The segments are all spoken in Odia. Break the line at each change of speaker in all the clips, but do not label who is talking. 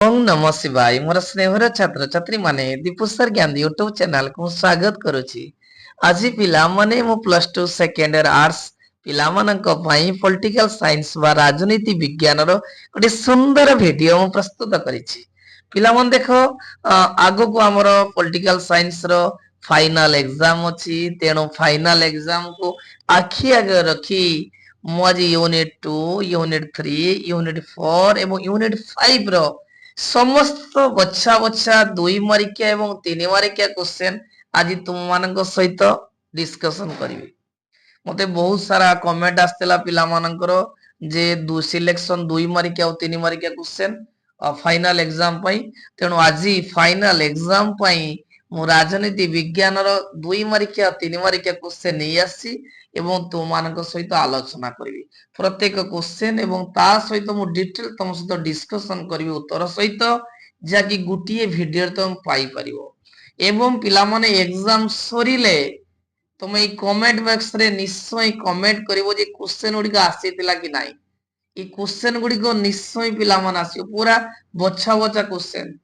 ओम नमः शिवाय मोर स्नेहर छात्र छात्री माने दीपुसर ज्ञान यूट्यूब चैनल को स्वागत करुछि। आज पिला माने मो प्लस 2 सेकेंड इयर आर्ट्स पिला मानक पई पॉलिटिकल साइंस वा राजनीति विज्ञान रो गोटे सुंदर वीडियो मो प्रस्तुत करिछि। पिला मन देखो आगो को हमर पॉलिटिकल साइंस रो फाइनल एग्जाम अछि तेनो फाइनल एग्जाम को आखि आगे रखी मु आज यूनिट 2 यूनिट 3 यूनिट 4 एवं यूनिट 5 रो समस्त बछा बछा 2 मार्किया एवं 3 मार्किया क्वेश्चन आज तुम मानक सहित डिस्कशन करिवे। मते बहुत सारा कमेंट आस्तेला पिला मानकर जे दु सिलेक्शन 2 मार्किया और 3 मार्किया क्वेश्चन फाइनल एग्जाम पई तेणु आज फाइनल एग्जाम पई मु राजनीति विज्ञान रो 2 मार्किया 3 मार्किया क्वेश्चन नै आसी एवं तुम मानक सहित आलोचना करिवे। प्रत्येक क्वेश्चन एवं ता सहित मु डिटेल तुम सहित डिस्कशन करिवे उत्तर सहित जाकि गुटिए वीडियो तुम पाई परिवो एवं पिला माने एग्जाम सरिले तुम ए कमेंट बॉक्स रे निश्चय कमेंट करिवो जे क्वेश्चन गुडी आसीतिला कि नाही। ए क्वेश्चन गुडी को निश्चय पिला मन आसीओ पूरा बछा बछा क्वेश्चन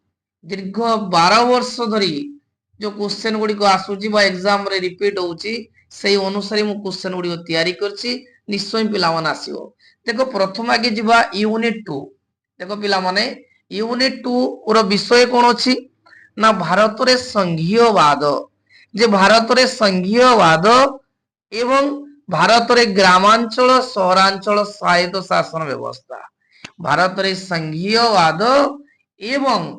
दीर्घ 12 वर्ष धरी जो क्वेश्चन गुडी को आसुची बा एग्जाम रे रिपीट होउची सेही अनुसार मु क्वेश्चन गुडी को तयारी करची निश्चय पिला मन आसीओ। देखो प्रथम आगे जिबा यूनिट 2 देखो पिला माने यूनिट 2 रो विषय कोन अछि ना भारत रे संघीयवाद जे भारत रे संघीयवाद एवं भारत रे ग्रामांचल सहरांचल स्वायत्त शासन व्यवस्था भारत रे संघीयवाद एवं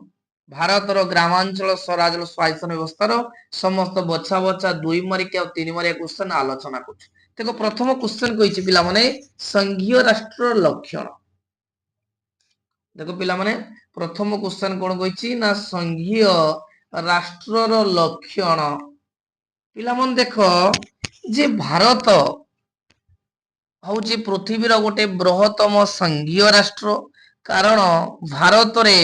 भारत रो ग्रामांचल सहरांचल स्वायत्त व्यवस्था रो समस्त बछा बछा 2 मार्किया और 3 मार्किया क्वेश्चन आलोचना करछु। देखो प्रथम क्वेश्चन कहिछि पिला माने संघीय राष्ट्र लक्षण। देखो पिला माने प्रथम क्वेश्चन कोन कहिछि ना संघीय राष्ट्र रो लक्षण। पिला मन देखो जे भारत हଉଛି ପୃଥିବୀର ଗୋଟେ ବୃହତ୍ତମ ସଂଘୀୟ ରାଷ୍ଟ୍ର କାରଣ ଭାରତରେ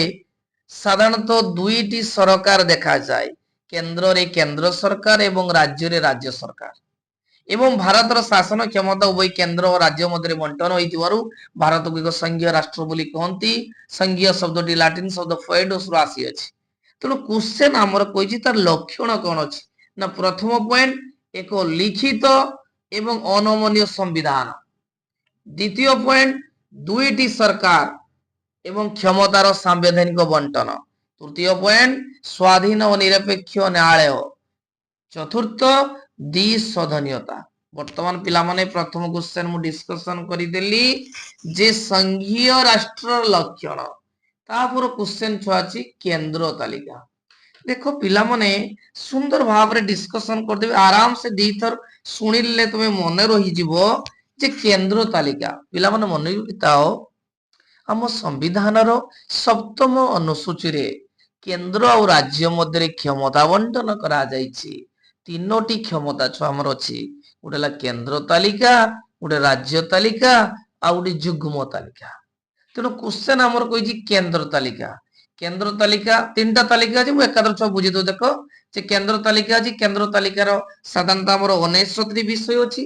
ସାଧାରଣତଃ ଦୁଇଟି ସରକାର ଦେଖାଯାଏ କେନ୍ଦ୍ରରେ କେନ୍ଦ୍ର ସରକାର ଏବଂ ରାଜ୍ୟରେ ରାଜ୍ୟ ସରକାର ଏବଂ ଭାରତର ଶାସନ କ୍ଷମତା ଉଭୟ କେନ୍ଦ୍ର ଓ ରାଜ୍ୟ ମଧ୍ୟରେ ବଣ୍ଟନ ହୋଇଥିବାରୁ ଭାରତକୁ ଏକ ସଂଘୀୟ ରାଷ୍ଟ୍ର ବୋଲି କହନ୍ତି। ସଂଘୀୟ ଶବ୍ଦଟି ଲାଟିନ ଶବ୍ଦ ଫଏଡୋସ ରୁ ଆସିଅଛି। ତେଣୁ କ୍ୱେଶ୍ଚନ ଆମର କହିଛି ତାର ଲକ୍ଷଣ କଣ ଅଛି ନା ପ୍ରଥମ ପଏଣ୍ଟ ଏକ ଲିଖିତ ଏବଂ ଅନମନୀୟ संविधान द्वितीय पॉइंट दुईटी सरकार एवं क्षमतार सांवैधानिक बंटन तृतीय पॉइंट स्वाधीन और निरपेक्ष न्यायालय चतुर्थ द्विसदनीयता। वर्तमान पिला माने प्रथम क्वेश्चन मु डिस्कशन करिदेली जे संघीय राष्ट्र लक्षण तापर क्वेश्चन छुआची केंद्र तालिका। देखो पिला माने सुंदर भाव रे डिस्कशन कर देबे आराम से दी थर सुनिले तुमे मने रही जिवो जे केंद्र तालिका पिला माने मने बिताओ हम संविधान रो सप्तम अनुसूची रे केंद्र और राज्य मध्य क्षमता बंटन करा जायछि। तीनोटी क्षमता छ हमर अछि उडेला केंद्र तालिका उडे राज्य तालिका आ उडे जुग्म तालिका। तेनो क्वेश्चन हमर कहिछि केंद्र तालिका तीनटा तालिका अछि मु एकादर छ बुझि दो देखो जे केंद्र तालिका अछि केंद्र तालिका रो साधारणतः हमर 69 विषय अछि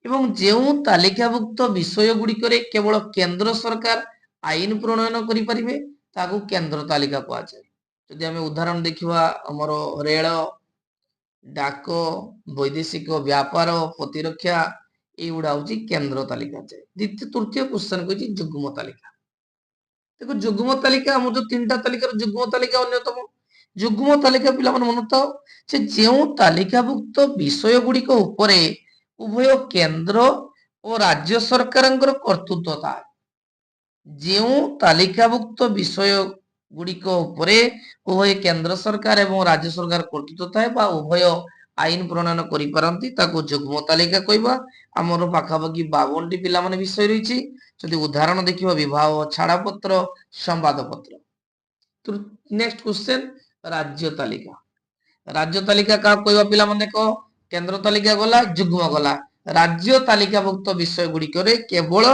एवं जेउ तालिकाभुक्त विषय गुडी करे केवल केंद्र सरकार आईन प्रणयन करि परिबे ताकू केंद्र तालिका को आछे। जदि हमें उदाहरण देखिवा हमर रेल डाक वैदेशिक व्यापार प्रतिरक्षा एगुडा होची केंद्र तालिका जाय। द्वितीय तृतीय क्वेश्चन कहिछि जुग्म तालिका। देखो जुग्म तालिका हम जो तीनटा तालिका जुग्म तालिका अन्यतम जुग्म तालिका पिला मन मनतो से जेउ तालिकाभुक्त विषय गुडी को ऊपरे उभय केंद्र और राज्य सरकारंकर कर्तृत्व था जेउ तालिकाभुक्त विषय गुडी को ऊपरे उभय केंद्र सरकार एवं राज्य सरकार कर्तृत्व थाए बा उभय आईन प्रणयन करि परंती ताको जुग्म तालिका कहबा। हमर पाखापाखि 52 टी पिला माने विषय रहिछि जदि उदाहरण देखिबा विवाह छाड़पत्र संवाद पत्र। तो नेक्स्ट क्वेश्चन राज्य तालिका का कहबा पिला माने देखो केंद्र तालिका गला जुग्म गला राज्य तालिकाभुक्त विषय गुडी करे केवल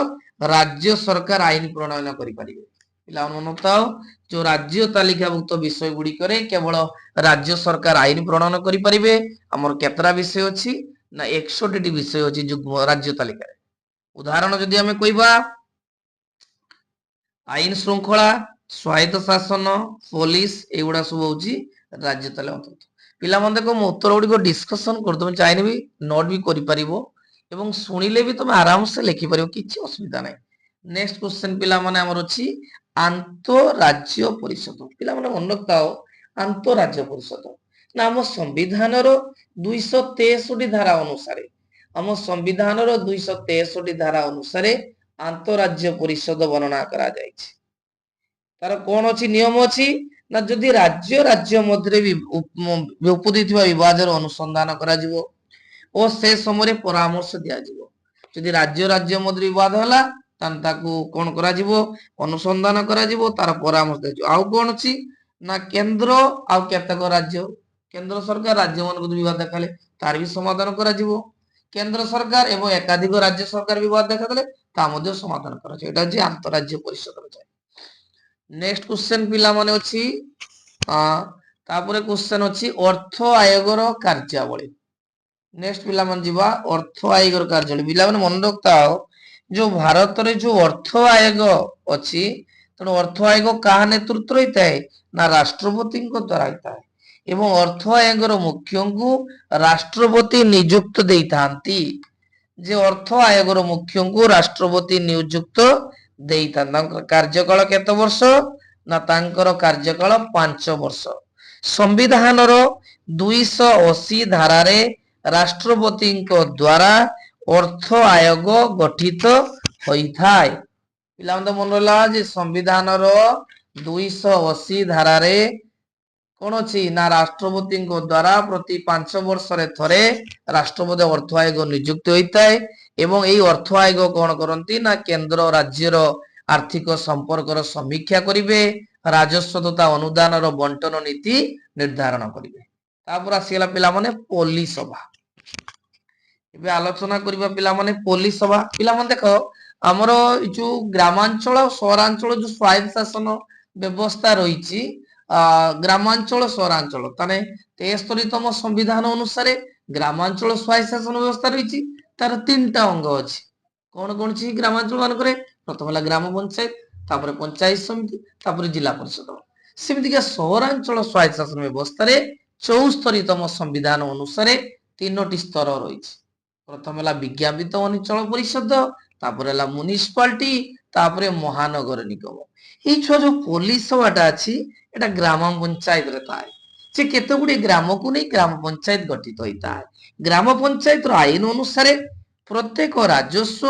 राज्य सरकार आईन प्रणयन करि परिबे। पिला मनताओ जो राज्य तालिकाभुक्त विषय गुडी करे केवल राज्य सरकार आईन प्रणयन करि परिबे। हमर केतरा विषय अछि ना 61 टी विषय अछि जुग्म राज्य तालिका। उदाहरण जदि हमें कहबा आईन श्रृंखला ସ୍ୱାୟତ୍ତ ଶାସନ, ପୋଲିସ ଏଗୁଡା ସବୁ ହଉଛି ରାଜ୍ୟ ତାହେଲେ ଅନ୍ତର୍ଭୁକ୍ତ। ପିଲାମାନେ ଦେଖ ମୁଁ ଉତ୍ତର ଗୁଡିକ ଡିସ୍କସନ କରୁ, ତମେ ଚାହିଁଲେ ବି ନୋଟ ବି କରିପାରିବ ଏବଂ ଶୁଣିଲେ ବି ତମେ ଆରାମସେ ଲେଖିପାରିବ, କିଛି ଅସୁବିଧା ନାହିଁ। ନେକ୍ସଟ କ୍ୱେଶ୍ଚନ ପିଲାମାନେ ଆମର ଅଛି ଆନ୍ତଃରାଜ୍ୟ ପରିଷଦ। ପିଲାମାନେ ମନେ ରଖିଥାଅ ଆନ୍ତଃରାଜ୍ୟ ପରିଷଦ ନା ଆମ ସମ୍ବିଧାନର 263 ଧାରା ଅନୁସାରେ, ଆମ ସମ୍ବିଧାନର 263 ଧାରା ଅନୁସାରେ ଆନ୍ତଃରାଜ୍ୟ ପରିଷଦ ବର୍ଣ୍ଣନା କରାଯାଇଛି। ତାର କଣ ଅଛି ନିୟମ ଅଛି ନା ଯଦି ରାଜ୍ୟ ରାଜ୍ୟ ମଧ୍ୟରେ ଉପୁଜିଥିବା ବିବାଦର ଅନୁସନ୍ଧାନ କରାଯିବ ଓ ସେ ସମୟରେ ପରାମର୍ଶ ଦିଆଯିବ। ଯଦି ରାଜ୍ୟ ରାଜ୍ୟ ମଧ୍ୟରେ ବିବାଦ ହେଲା ତାହେଲେ ତାକୁ କଣ କରାଯିବ, ଅନୁସନ୍ଧାନ କରାଯିବ, ତାର ପରାମର୍ଶ ଦିଆଯିବ। ଆଉ କଣ ଅଛି ନା କେନ୍ଦ୍ର ଆଉ କେତେକ ରାଜ୍ୟ, କେନ୍ଦ୍ର ସରକାର ରାଜ୍ୟ ମାନଙ୍କୁ ବିବାଦ ଦେଖାଲେ ତାର ବି ସମାଧାନ କରାଯିବ। କେନ୍ଦ୍ର ସରକାର ଏବଂ ଏକାଧିକ ରାଜ୍ୟ ସରକାର ବିବାଦ ଦେଖାଦେଲେ ତା ମଧ୍ୟ ସମାଧାନ କରାଯିବ। ଏଟା ହଉଛି ଆନ୍ତଃରାଜ୍ୟ ପରିଷଦର ଯାଏ। ନେକ୍ସଟ କ୍ୱେଶ୍ଚନ ପିଲାମାନେ ଅଛି ତାପରେ କ୍ୱେଶ୍ଚନ ଅଛି ଅର୍ଥ ଆୟୋଗର କାର୍ଯ୍ୟାବଳୀ। ନେକ୍ସଟ ପିଲାମାନେ ଯିବା ଅର୍ଥ ଆୟୋଗର କାର୍ଯ୍ୟାବଳୀ। ପିଲାମାନେ ମନେ ରଖିଥାଅ ଯୋଉ ଭାରତରେ ଯୋଉ ଅର୍ଥ ଆୟୋଗ ଅଛି, ତେଣୁ ଅର୍ଥ ଆୟୋଗ କାହା ନେତୃତ୍ୱରେ ହେଇଥାଏ ନା ରାଷ୍ଟ୍ରପତିଙ୍କ ଦ୍ୱାରା ହେଇଥାଏ ଏବଂ ଅର୍ଥ ଆୟୋଗର ମୁଖ୍ୟଙ୍କୁ ରାଷ୍ଟ୍ରପତି ନିଯୁକ୍ତ ଦେଇଥାନ୍ତି। ଯେ ଅର୍ଥ ଆୟୋଗର ମୁଖ୍ୟଙ୍କୁ ରାଷ୍ଟ୍ରପତି ନିଯୁକ୍ତ ଦେଇଥାନ୍ତି। ତାଙ୍କର କାର୍ଯ୍ୟକାଳ କେତେ ବର୍ଷ ନା ତାଙ୍କର କାର୍ଯ୍ୟକାଳ 5 ବର୍ଷ। ସମ୍ବିଧାନର 280 ଧାରାରେ ରାଷ୍ଟ୍ରପତିଙ୍କ ଦ୍ୱାରା ଅର୍ଥ ଆୟୋଗ ଗଠିତ ହୋଇଥାଏ। ପିଲାମାନେ ତ ମନେ ରହିଲା ଯେ ସମ୍ବିଧାନର 280 ଧାରାରେ କଣ ଅଛି ନା ରାଷ୍ଟ୍ରପତିଙ୍କ ଦ୍ୱାରା ପ୍ରତି 5 ବର୍ଷରେ ଥରେ ରାଷ୍ଟ୍ରପତି ଅର୍ଥ ଆୟୋଗ ନିଯୁକ୍ତ ହୋଇଥାଏ ଏବଂ ଏହି ଅର୍ଥ ଆୟୋଗ କଣ କରନ୍ତି ନା କେନ୍ଦ୍ର ରାଜ୍ୟର ଆର୍ଥିକ ସମ୍ପର୍କର ସମୀକ୍ଷା କରିବେ, ରାଜସ୍ୱ ତଥା ଅନୁଦାନର ବଣ୍ଟନ ନୀତି ନିର୍ଦ୍ଧାରଣ କରିବେ। ତାପରେ ଆସିଗଲା ପିଲାମାନେ ପଲ୍ଲୀ ସଭା। ଏବେ ଆଲୋଚନା କରିବା ପିଲାମାନେ ପଲ୍ଲୀ ସଭା। ପିଲାମାନେ ଦେଖ ଆମର ଏ ଯୋଉ ଗ୍ରାମାଞ୍ଚଳ ସହରାଞ୍ଚଳ ଯୋଉ ସ୍ୱାୟତ୍ତ ଶାସନ ବ୍ୟବସ୍ଥା ରହିଛି, ଗ୍ରାମାଞ୍ଚଳ ସହରାଞ୍ଚଳ ତାହେଲେ 73ତମ ସମ୍ବିଧାନ ଅନୁସାରେ ଗ୍ରାମାଞ୍ଚଳ ସ୍ୱାୟତ୍ତ ଶାସନ ବ୍ୟବସ୍ଥା ରହିଛି। ତାର 3ଟା ଅଙ୍ଗ ଅଛି। କଣ କଣ ଅଛି ଗ୍ରାମାଞ୍ଚଳ ମାନଙ୍କରେ? ପ୍ରଥମ ହେଲା ଗ୍ରାମ ପଞ୍ଚାୟତ, ତାପରେ ପଞ୍ଚାୟତ ସମିତି, ତାପରେ ଜିଲ୍ଲା ପରିଷଦ। ସେମିତିକା ସହରାଞ୍ଚଳ ସ୍ୱାୟତ୍ତ ଶାସନ ବ୍ୟବସ୍ଥାରେ 74ତମ ସମ୍ବିଧାନ ଅନୁସାରେ 3ଟି ସ୍ତର ରହିଛି। ପ୍ରଥମ ହେଲା ବିଜ୍ଞାପିତ ଅଞ୍ଚଳ ପରିଷଦ, ତାପରେ ହେଲା ମ୍ୟୁନିସିପାଲିଟି, ତାପରେ ମହାନଗର ନିଗମ। ଏଇ ଛୁଆ ଯୋଉ ପଲ୍ଲୀ ସଭାଟା ଅଛି ଏଟା ଗ୍ରାମ ପଞ୍ଚାୟତରେ ଥାଏ। ସେ କେତେ ଗୁଡିଏ ଗ୍ରାମକୁ ନେଇ ଗ୍ରାମ ପଞ୍ଚାୟତ ଗଠିତ ହୋଇଥାଏ। ଗ୍ରାମ ପଞ୍ଚାୟତର ଆଇନ ଅନୁସାରେ ପ୍ରତ୍ୟେକ ରାଜସ୍ୱ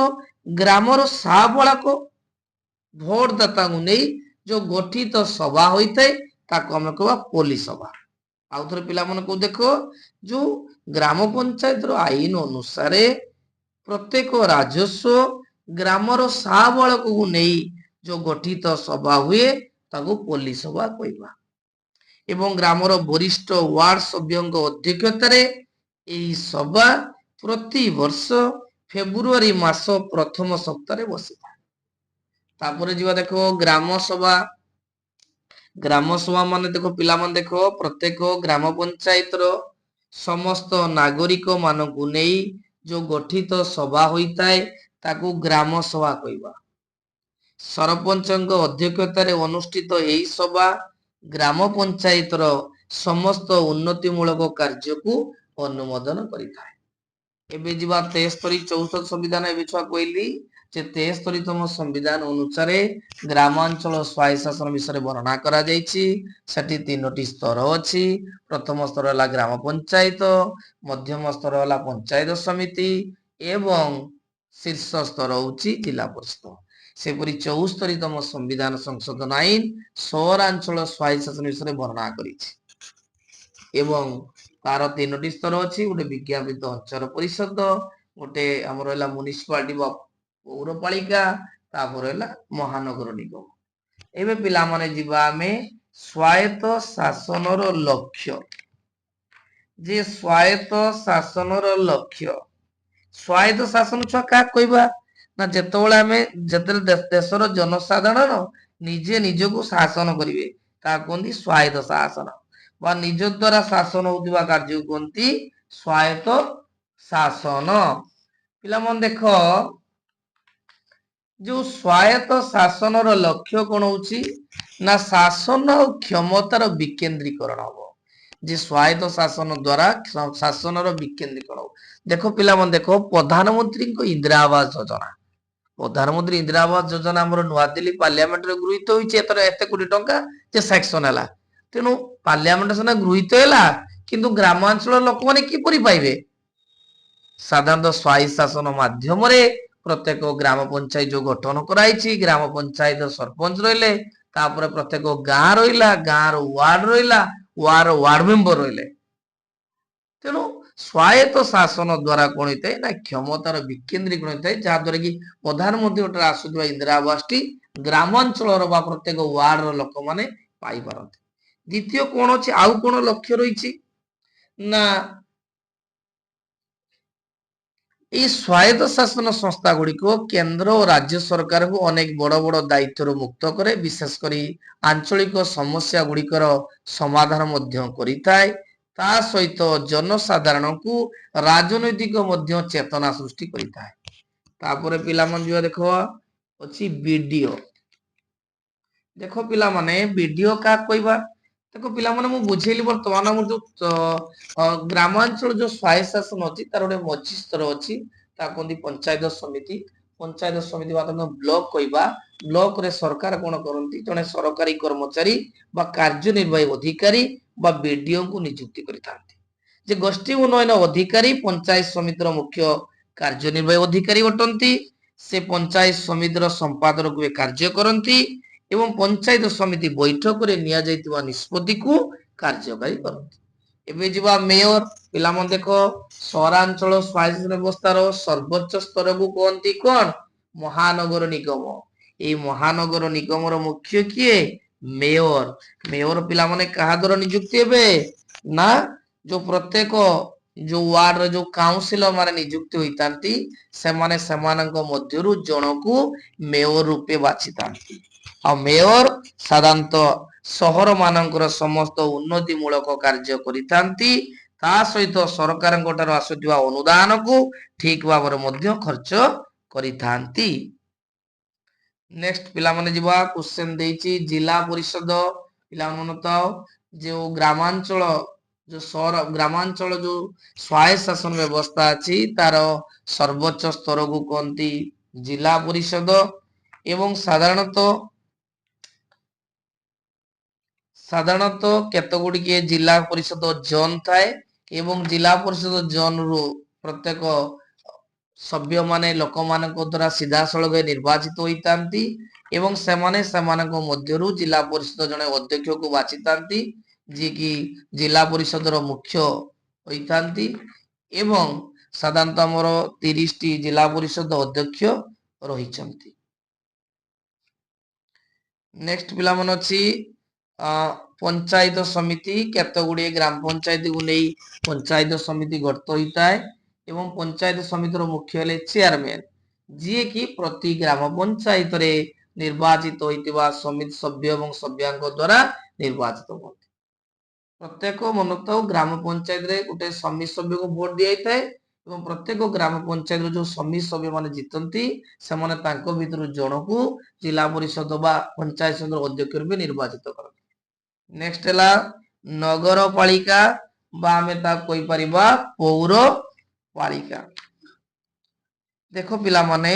ଗ୍ରାମର ସାବଳକ ଭୋଟଦାତାଙ୍କୁ ନେଇ ଯୋଉ ଗଠିତ ସଭା ହୋଇଥାଏ ତାକୁ ଆମେ କହିବା ପଲ୍ଲୀ ସଭା। ଆଉ ଥରେ ପିଲାମାନଙ୍କୁ ଦେଖ, ଯୋଉ ଗ୍ରାମ ପଞ୍ଚାୟତର ଆଇନ ଅନୁସାରେ ପ୍ରତ୍ୟେକ ରାଜସ୍ୱ ଗ୍ରାମର ସାବଳକକୁ ନେଇ ଯୋଉ ଗଠିତ ସଭା ହୁଏ ତାକୁ ପଲ୍ଲୀ ସଭା କହିବା। ଏବଂ ଗ୍ରାମର ବରିଷ୍ଠ ୱାର୍ଡ ସଭ୍ୟଙ୍କ ଅଧ୍ୟକ୍ଷତାରେ ଏହି ସଭା ପ୍ରତିବର୍ଷ ଫେବୃଆରୀ ମାସ ପ୍ରଥମ ସପ୍ତାହରେ ବସିଥାଏ। ତାପରେ ଯିବା ଦେଖ ଗ୍ରାମ ସଭା। ଗ୍ରାମ ସଭା ମାନେ ଦେଖ ପିଲାମାନେ ଦେଖ ପ୍ରତ୍ୟେକ ଗ୍ରାମ ପଞ୍ଚାୟତର ସମସ୍ତ ନାଗରିକ ମାନଙ୍କୁ ନେଇ ଯୋଉ ଗଠିତ ସଭା ହୋଇଥାଏ ତାକୁ ଗ୍ରାମ ସଭା କହିବା। ସରପଞ୍ଚଙ୍କ ଅଧ୍ୟକ୍ଷତାରେ ଅନୁଷ୍ଠିତ ଏହି ସଭା ଗ୍ରାମ ପଞ୍ଚାୟତର ସମସ୍ତ ଉନ୍ନତିମୂଳକ କାର୍ଯ୍ୟକୁ ଅନୁମୋଦନ କରିଥାଏ। ଏବେ ଯିବା 73 64 ସମ୍ବିଧାନ। ଏବେ ଛୁଆ କହିଲି ଯେ 73ତମ ସମ୍ବିଧାନ ଅନୁସାରେ ଗ୍ରାମାଞ୍ଚଳ ସ୍ୱାୟତ୍ତ ଶାସନ ବିଷୟରେ ବର୍ଣ୍ଣନା କରାଯାଇଛି। ସେଠି 3ଟି ସ୍ତର ଅଛି। ପ୍ରଥମ ସ୍ତର ହେଲା ଗ୍ରାମ ପଞ୍ଚାୟତ, ମଧ୍ୟମ ସ୍ତର ହେଲା ପଞ୍ଚାୟତ ସମିତି ଏବଂ ଶୀର୍ଷ ସ୍ତର ହଉଛି ଜିଲ୍ଲା ପରିଷଦ। ସେପରି 74ତମ ସମ୍ବିଧାନ ସଂଶୋଧନ ଆଇନ ସହରାଞ୍ଚଳ ସ୍ୱାୟତ୍ତ ଶାସନ ବିଷୟରେ ବର୍ଣ୍ଣନା କରିଛି ଏବଂ ତାର 3ଟି ସ୍ତର ଅଛି। ଗୋଟେ ବିଜ୍ଞାପିତ ଅଞ୍ଚଳ ପରିଷଦ, ଗୋଟେ ଆମର ହେଲା ମ୍ୟୁନିସିପାଲିଟି ବା ପୌରପାଳିକା, ତାପରେ ହେଲା ମହାନଗର ନିଗମ। ଏବେ ପିଲାମାନେ ଯିବା ଆମେ ସ୍ୱାୟତ୍ତ ଶାସନର ଲକ୍ଷ୍ୟ। ଯେ ସ୍ୱାୟତ୍ତ ଶାସନର ଲକ୍ଷ୍ୟ, ସ୍ୱାୟତ୍ତ ଶାସନ ଛୁଆ କାହା କହିବା ନା ଯେତେବେଳେ ଦେଶର ଜନସାଧାରଣ ନିଜେ ନିଜକୁ ଶାସନ କରିବେ ତାହା କୁହନ୍ତି ସ୍ୱାୟତ୍ତ ଶାସନ ବା ନିଜ ଦ୍ୱାରା ଶାସନ ହଉଥିବା କାର୍ଯ୍ୟକୁ କୁହନ୍ତି ସ୍ୱାୟତ୍ତ ଶାସନ। ପିଲାମାନେ ଦେଖ ଯୋଉ ସ୍ୱାୟତ୍ତ ଶାସନର ଲକ୍ଷ୍ୟ କଣ ହଉଛି ନା ଶାସନ ଆଉ କ୍ଷମତାର ବିକେନ୍ଦ୍ରୀକରଣ ହବ। ଯେ ସ୍ୱାୟତ୍ତ ଶାସନ ଦ୍ଵାରା ଶାସନର ବିକେନ୍ଦ୍ରୀକରଣ ହବ। ଦେଖ ପିଲାମାନେ ଦେଖ ପ୍ରଧାନମନ୍ତ୍ରୀଙ୍କ ଇନ୍ଦିରା ଆବାସ ଯୋଜନା। ପ୍ରଧାନମନ୍ତ୍ରୀ ଇନ୍ଦିରା ଆବାସ ଯୋଜନା ଆମର ନୂଆଦିଲ୍ଲୀ ପାର୍ଲିଆମେଣ୍ଟରେ ଗୃହୀତ ହୋଇଛି ଏତେ କୋଟି ଟଙ୍କା ଯେ ସାଂକ୍ସନ ହେଲା। ତେଣୁ ପାର୍ଲିଆମେଣ୍ଟ ସିନା ଗୃହୀତ ହେଲା କିନ୍ତୁ ଗ୍ରାମାଞ୍ଚଳ ଲୋକମାନେ କିପରି ପାଇବେ? ସାଧାରଣତଃ ସ୍ୱାୟତ୍ତ ଶାସନ ମାଧ୍ୟମରେ ପ୍ରତ୍ୟେକ ଗ୍ରାମ ପଞ୍ଚାୟତ ଯୋଉ ଗଠନ କରାଯାଇଛି, ଗ୍ରାମ ପଞ୍ଚାୟତ ସରପଞ୍ଚ ରହିଲେ, ତାପରେ ପ୍ରତ୍ୟେକ ଗାଁ ରହିଲା, ଗାଁର ୱାର୍ଡ ରହିଲା, ୱାର୍ଡ ମେମ୍ବର ରହିଲେ। ତେଣୁ ସ୍ୱାୟତ୍ତ ଶାସନ ଦ୍ଵାରା କଣ ହେଇଥାଏ ନା କ୍ଷମତାର ବିକେନ୍ଦ୍ରୀକରଣ ହେଇଥାଏ, ଯାହା ଦ୍ୱାରା କି ପ୍ରଧାନମନ୍ତ୍ରୀଙ୍କ ଆସୁଥିବା ଇନ୍ଦିରା ଆବାସଟି ଗ୍ରାମାଞ୍ଚଳର ବା ପ୍ରତ୍ୟେକ ୱାର୍ଡର ଲୋକମାନେ ପାଇପାରନ୍ତି। ଦ୍ୱିତୀୟ କଣ ଅଛି, ଆଉ କଣ ଲକ୍ଷ୍ୟ ରହିଛି ନା এই ସ୍ୱାୟତ୍ତ ଶାସନ ସଂସ୍ଥା ଗୁଡିକ କେନ୍ଦ୍ର ଓ ରାଜ୍ୟ ସରକାରଙ୍କୁ ଅନେକ ବଡ ବଡ ଦାୟିତ୍ୱରୁ ମୁକ୍ତ କରେ, ବିଶେଷ କରି ଆଞ୍ଚଳିକ ସମସ୍ୟା ଗୁଡିକର ସମାଧାନ ମଧ୍ୟ କରିଥାଏ। ତା ସହିତ ଜନସାଧାରଣଙ୍କୁ ରାଜନୈତିକ ମଧ୍ୟ ଚେତନା ସୃଷ୍ଟି କରିଥାଏ। ତାପରେ ପିଲାମାନେ ଯିବା ଦେଖ ଅଛି ବିଡିଓ। ଦେଖ ପିଲାମାନେ ବିଡିଓ କାହାକୁ କହିବା? ଦେଖ ପିଲାମାନେ ମୁଁ ବୁଝେଇଲି ବର୍ତ୍ତମାନ ଆମର ଯୋଉ ଗ୍ରାମାଞ୍ଚଳ ଯୋଉ ସ୍ୱାୟତ୍ତ ଶାସନ ଅଛି ତାର ଗୋଟେ ମଝି ସ୍ତର ଅଛି, ତାକୁ କହନ୍ତି ପଞ୍ଚାୟତ ସମିତି। ପଞ୍ଚାୟତ ସମିତି ବା ତାକୁ ବ୍ଲକ କହିବା। ବ୍ଲକରେ ସରକାର କଣ କରନ୍ତି, ଜଣେ ସରକାରୀ କର୍ମଚାରୀ ବା କାର୍ଯ୍ୟନିର୍ବାହୀ ଅଧିକାରୀ ବା ବିଡିଓଙ୍କୁ ନିଯୁକ୍ତି କରିଥାନ୍ତି। ଯେ ଗୋଷ୍ଠୀ ଉନ୍ନୟନ ଅଧିକାରୀ ପଞ୍ଚାୟତ ସମିତିର ମୁଖ୍ୟ କାର୍ଯ୍ୟନିର୍ବାହୀ ଅଧିକାରୀ ଅଟନ୍ତି। ସେ ପଞ୍ଚାୟତ ସମିତିର ସମ୍ପାଦକ ରୂପେ କାର୍ଯ୍ୟ କରନ୍ତି ଏବଂ ପଞ୍ଚାୟତ ସମିତି ବୈଠକରେ ନିଆଯାଇଥିବା ନିଷ୍ପତ୍ତିକୁ କାର୍ଯ୍ୟକାରୀ କରନ୍ତି। ଏବେ ଯିବା ମେୟର। ପିଲାମାନେ ଦେଖ ସହରାଞ୍ଚଳ ସ୍ୱାୟତ୍ତ ବ୍ୟବସ୍ଥାର ସର୍ବୋଚ୍ଚ ସ୍ତରକୁ କୁହନ୍ତି କଣ? ମହାନଗର ନିଗମ। ଏଇ ମହାନଗର ନିଗମର ମୁଖ୍ୟ କିଏ? ମେୟର। ମେୟର ପିଲାମାନେ କାହା ଦ୍ୱାରା ନିଯୁକ୍ତି ହେବେ ନା ଯୋଉ ପ୍ରତ୍ୟେକ ଯୋଉ ୱାର୍ଡରେ ଯୋଉ କାଉନସିଲର ମାନେ ନିଯୁକ୍ତି ହୋଇଥାନ୍ତି, ସେମାନେ ସେମାନଙ୍କ ମଧ୍ୟରୁ ଜଣକୁ ମେୟର ରୂପେ ବାଛିଥାନ୍ତି। ଆଉ ମେୟର ସାଧାରଣତଃ ସହର ମାନଙ୍କର ସମସ୍ତ ଉନ୍ନତି ମୂଳକ କାର୍ଯ୍ୟ କରିଥାନ୍ତି। ତା ସହିତ ସରକାରଙ୍କ ଠାରୁ ଆସୁଥିବା ଅନୁଦାନକୁ ଠିକ ଭାବରେ ମଧ୍ୟ ଖର୍ଚ୍ଚ କରିଥାନ୍ତି। ନେକ୍ସଟ ପିଲାମାନେ ଯିବା କ୍ୱେଶ୍ଚନ ଦେଇଛି ଜିଲ୍ଲା ପରିଷଦ। ପିଲାମାନେ ମନେ ଥାଉ ଯୋଉ ଗ୍ରାମାଞ୍ଚଳ ଯୋଉ ସହର ଗ୍ରାମାଞ୍ଚଳ ଯୋଉ ସ୍ୱାୟତ୍ତ ଶାସନ ବ୍ୟବସ୍ଥା ଅଛି ତାର ସର୍ବୋଚ୍ଚ ସ୍ତରକୁ କୁହନ୍ତି ଜିଲ୍ଲା ପରିଷଦ। ଏବଂ ସାଧାରଣତଃ କେତେ ଗୁଡିଏ ଜିଲ୍ଲା ପରିଷଦ ଜୋନ ଥାଏ ଏବଂ ଜିଲ୍ଲା ପରିଷଦ ଜୋନରୁ ପ୍ରତ୍ୟେକ ସଭ୍ୟମାନେ ଲୋକମାନଙ୍କ ଦ୍ୱାରା ସିଧାସଳଖ ନିର୍ବାଚିତ ହୋଇଥାନ୍ତି ଏବଂ ସେମାନେ ସେମାନଙ୍କ ମଧ୍ୟରୁ ଜିଲ୍ଲା ପରିଷଦ ଜଣେ ଅଧ୍ୟକ୍ଷକୁ ବାଛିଥାନ୍ତି, ଯିଏକି ଜିଲ୍ଲା ପରିଷଦର ମୁଖ୍ୟ ହୋଇଥାନ୍ତି। ଏବଂ ସାଧାରଣତଃ ଆମର 30ଟି ଜିଲ୍ଲା ପରିଷଦ ଅଧ୍ୟକ୍ଷ ରହିଛନ୍ତି। ନେକ୍ସଟ ପିଲାମାନେ ଅଛି ପଞ୍ଚାୟତ ସମିତି। କେତେ ଗୁଡିଏ ଗ୍ରାମ ପଞ୍ଚାୟତକୁ ନେଇ ପଞ୍ଚାୟତ ସମିତି ଗଠିତ ହୋଇଥାଏ ଏବଂ ପଞ୍ଚାୟତ ସମିତିର ମୁଖ୍ୟ ହେଲେ ଚେୟାରମ୍ୟାନ, ଯିଏକି ପ୍ରତି ଗ୍ରାମ ପଞ୍ଚାୟତରେ ନିର୍ବାଚିତ ହୋଇଥିବା ସମିତି ସଭ୍ୟ ଏବଂ ସଭ୍ୟାଙ୍କ ଦ୍ୱାରା ନିର୍ବାଚିତ ହୁଅନ୍ତି। ପ୍ରତ୍ୟେକ ମନଥାଉ ଗ୍ରାମ ପଞ୍ଚାୟତରେ ଗୋଟେ ସମିତି ସଭ୍ୟକୁ ଭୋଟ ଦିଆଯାଇଥାଏ ଏବଂ ପ୍ରତ୍ୟେକ ଗ୍ରାମ ପଞ୍ଚାୟତର ଯୋଉ ସମିତି ସଭ୍ୟ ମାନେ ଜିତନ୍ତି ସେମାନେ ତାଙ୍କ ଭିତରୁ ଜଣକୁ ଜିଲ୍ଲା ପରିଷଦ ବା ପଞ୍ଚାୟତ ସମିତିର ଅଧ୍ୟକ୍ଷ ରୂପେ ନିର୍ବାଚିତ କରନ୍ତି। ନେକ୍ସଟ ହେଲା ନଗରପାଳିକା ବା ଆମେ ତାକୁ କହିପାରିବା ପୌରପାଳିକା। ଦେଖ ପିଲାମାନେ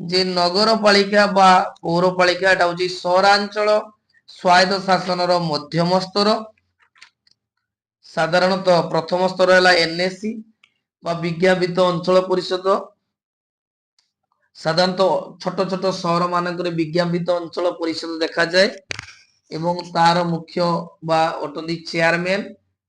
ଯେ ନଗରପାଳିକା ବା ପୌରପାଳିକା ଏଟା ହଉଛି ସହରାଞ୍ଚଳ ସ୍ୱାୟତ୍ତ ଶାସନର ମଧ୍ୟମ ସ୍ତର। ସାଧାରଣତଃ ପ୍ରଥମ ସ୍ତର ହେଲା ଏନଏସି ବା ବିଜ୍ଞାପିତ ଅଞ୍ଚଳ ପରିଷଦ। ସାଧାରଣତଃ ଛୋଟ ଛୋଟ ସହର ମାନଙ୍କରେ ବିଜ୍ଞାପିତ ଅଞ୍ଚଳ ପରିଷଦ ଦେଖାଯାଏ ଏବଂ ତାର ମୁଖ୍ୟ ବା ଅଟନ୍ତି ଚେୟାରମ୍ୟାନ।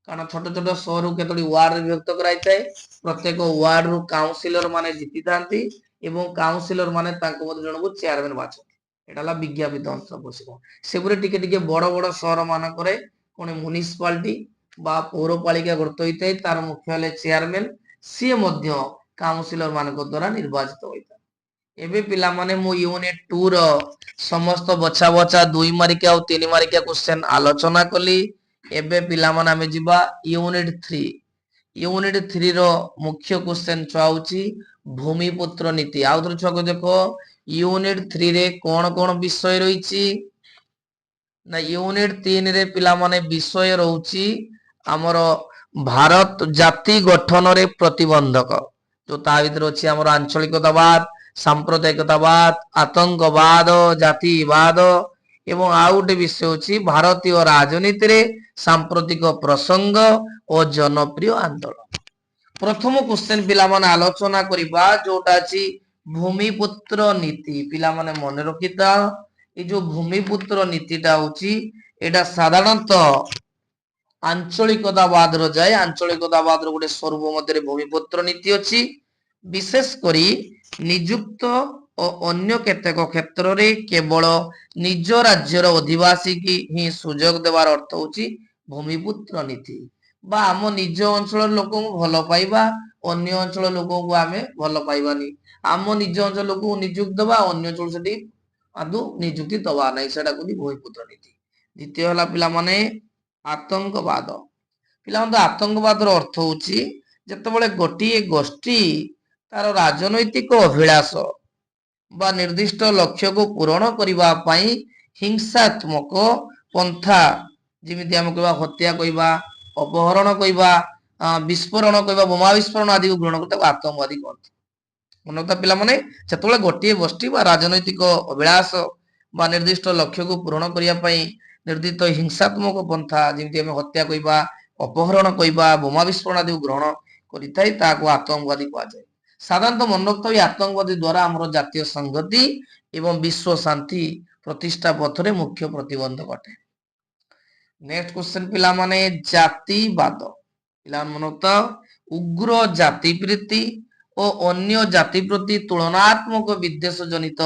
କାରଣ ଛୋଟ ଛୋଟ ସହରକୁ କେତୋଟି ୱାର୍ଡରେ ବିଭକ୍ତ କରାଯାଇଥାଏ। ପ୍ରତ୍ୟେକ ୱାର୍ଡରୁ କାଉନସିଲର ମାନେ ଜିତିଥାନ୍ତି ଏବଂ କାଉନସିଲର ମାନେ ତାଙ୍କ ମଧ୍ୟରୁ ଜଣକୁ ଚେୟାରମ୍ୟାନ ବାଛନ୍ତି। ଏଟା ହେଲା ବିଜ୍ଞାପିତ ଅଞ୍ଚଳ ପରିଷଦ। ସେପରି ଟିକେ ଟିକେ ବଡ ବଡ ସହର ମାନଙ୍କରେ କଣ ମ୍ୟୁନିସିପାଲିଟି ବା ପୌରପାଳିକା ଗଠିତ ହୋଇଥାଏ, ତାର ମୁଖ୍ୟ ହେଲେ ଚେୟାରମ୍ୟାନ, ସିଏ ମଧ୍ୟ କାଉନସିଲର ମାନଙ୍କ ଦ୍ୱାରା ନିର୍ବାଚିତ ହୋଇଥାଏ। ଏବେ ପିଲାମାନେ ମୁଁ ୟୁନିଟ 2 ର ସମସ୍ତ ବଛା ବଛା 2 ମାର୍କିଆ ଆଉ 3 ମାର୍କିଆ କ୍ୱେଶ୍ଚନ ଆଲୋଚନା କଲି। ଏବେ ପିଲାମାନେ ଆମେ ଯିବା ୟୁନିଟ 3। ୟୁନିଟ 3 ର ମୁଖ୍ୟ କ୍ୱେଶ୍ଚନ ଛୁଆ ହଉଛି ଭୂମିପୁତ୍ର ନୀତି। ଆଉ ଥରେ ଛୁଆକୁ ଦେଖ ୟୁନିଟ 3 ରେ କଣ କଣ ବିଷୟ ରହିଛି ନା ୟୁନିଟ 3 ରେ ପିଲାମାନେ ବିଷୟ ରହୁଛି ଆମର ଭାରତ ଜାତି ଗଠନରେ ପ୍ରତିବନ୍ଧକ, ଯୋଉ ତା ଭିତରେ ଅଛି ଆମର ଆଞ୍ଚଳିକତାବାଦ, ସାମ୍ପ୍ରଦାୟିକତାବାଦ, ଆତଙ୍କବାଦ, ଜାତିବାଦ ଏବଂ ଆଉ ଗୋଟେ ବିଷୟ ଅଛି ଭାରତୀୟ ରାଜନୀତିରେ ସାମ୍ପ୍ରତିକ ପ୍ରସଙ୍ଗ ଓ ଜନପ୍ରିୟ ଆନ୍ଦୋଳନ। ପ୍ରଥମ କ୍ୱେଶ୍ଚନ ପିଲାମାନେ ଆଲୋଚନା କରିବା ଯୋଉଟା ଅଛି ଭୂମିପୁତ୍ର ନୀତି। ପିଲାମାନେ ମନେ ରଖିଥା, ଏ ଯୋଉ ଭୂମିପୁତ୍ର ନୀତିଟା ହଉଛି ଏଇଟା ସାଧାରଣତଃ ଆଞ୍ଚଳିକତାବାଦର ଯାଏ। ଆଞ୍ଚଳିକତାବାଦର ଗୋଟେ ସ୍ୱରୂପ ମଧ୍ୟରେ ଭୂମିପୁତ୍ର ନୀତି ଅଛି। ବିଶେଷ କରି ନିଯୁକ୍ତ ଓ ଅନ୍ୟ କେତେକ କ୍ଷେତ୍ରରେ କେବଳ ନିଜ ରାଜ୍ୟର ଅଧିବାସୀ କି ହିଁ ସୁଯୋଗ ଦେବାର ଅର୍ଥ ହଉଛି ଭୂମିପୁତ୍ର ନୀତି। ବା ଆମ ନିଜ ଅଞ୍ଚଳର ଲୋକଙ୍କୁ ଭଲ ପାଇବା, ଅନ୍ୟ ଅଞ୍ଚଳ ଲୋକଙ୍କୁ ଆମେ ଭଲ ପାଇବାନି। ଆମ ନିଜ ଅଞ୍ଚଳ ଲୋକଙ୍କୁ ନିଯୁକ୍ତି ଦେବା, ଅନ୍ୟ ଅଞ୍ଚଳ ସେଠି ଆଦୌ ନିଯୁକ୍ତି ଦବା ନାହିଁ, ସେଟା କହନ୍ତି ଭୂମିପୁତ୍ର ନୀତି। ଦ୍ୱିତୀୟ ହେଲା ପିଲାମାନେ ଆତଙ୍କବାଦ। ପିଲାମାନେ ଆତଙ୍କବାଦର ଅର୍ଥ ହଉଛି ଯେତେବେଳେ ଗୋଟିଏ ଗୋଷ୍ଠୀ ତାର ରାଜନୈତିକ ଅଭିଳାଷ ବା ନିର୍ଦ୍ଦିଷ୍ଟ ଲକ୍ଷ୍ୟକୁ ପୂରଣ କରିବା ପାଇଁ ହିଂସାତ୍ମକ ପନ୍ଥା, ଯେମିତି ଆମେ କହିବା ହତ୍ୟା କହିବା, ଅପହରଣ କହିବା, ବିସ୍ଫୋରଣ କହିବା, ବୋମା ବିସ୍ଫୋରଣ ଆଦିକୁ ଗ୍ରହଣ କରି ତାକୁ ଆତଙ୍କବାଦୀ କହନ୍ତି। ମନେ ରଖିଥା ପିଲାମାନେ, ଯେତେବେଳେ ଗୋଟିଏ ଗୋଷ୍ଠୀ ବା ରାଜନୈତିକ ଅଭିଳାଷ ବା ନିର୍ଦ୍ଦିଷ୍ଟ ଲକ୍ଷ୍ୟକୁ ପୂରଣ କରିବା ପାଇଁ ନିର୍ଦ୍ଦିଷ୍ଟ ହିଂସାତ୍ମକ ପନ୍ଥା, ଯେମିତି ଆମେ ହତ୍ୟା କହିବା, ଅପହରଣ କହିବା, ବୋମା ବିସ୍ଫୋରଣ ଆଦିକୁ ଗ୍ରହଣ କରିଥାଏ, ତାହାକୁ ଆତଙ୍କବାଦୀ କୁହାଯାଏ। ସାଧାରଣତଃ ମନେ ରଖିଥାଉ ଏ ଆତଙ୍କବାଦୀ ଦ୍ୱାରା ଆମର ଜାତୀୟ ସଂହତି ଏବଂ ବିଶ୍ୱ ଶାନ୍ତି ପ୍ରତିଷ୍ଠା ପଥରେ ମୁଖ୍ୟ ପ୍ରତିବନ୍ଧକ ଅଟେ। ନେକ୍ସଟ କ୍ୱେଶ୍ଚନ ପିଲାମାନେ ଜାତିବାଦ। ପିଲାମାନେ ମନେ ରଖିଥାଅ ଉଗ୍ର ଜାତି ପ୍ରୀତି ଓ ଅନ୍ୟ ଜାତି ପ୍ରତି ତୁଳନାତ୍ମକ ବିଦ୍ୱେଷ ଜନିତ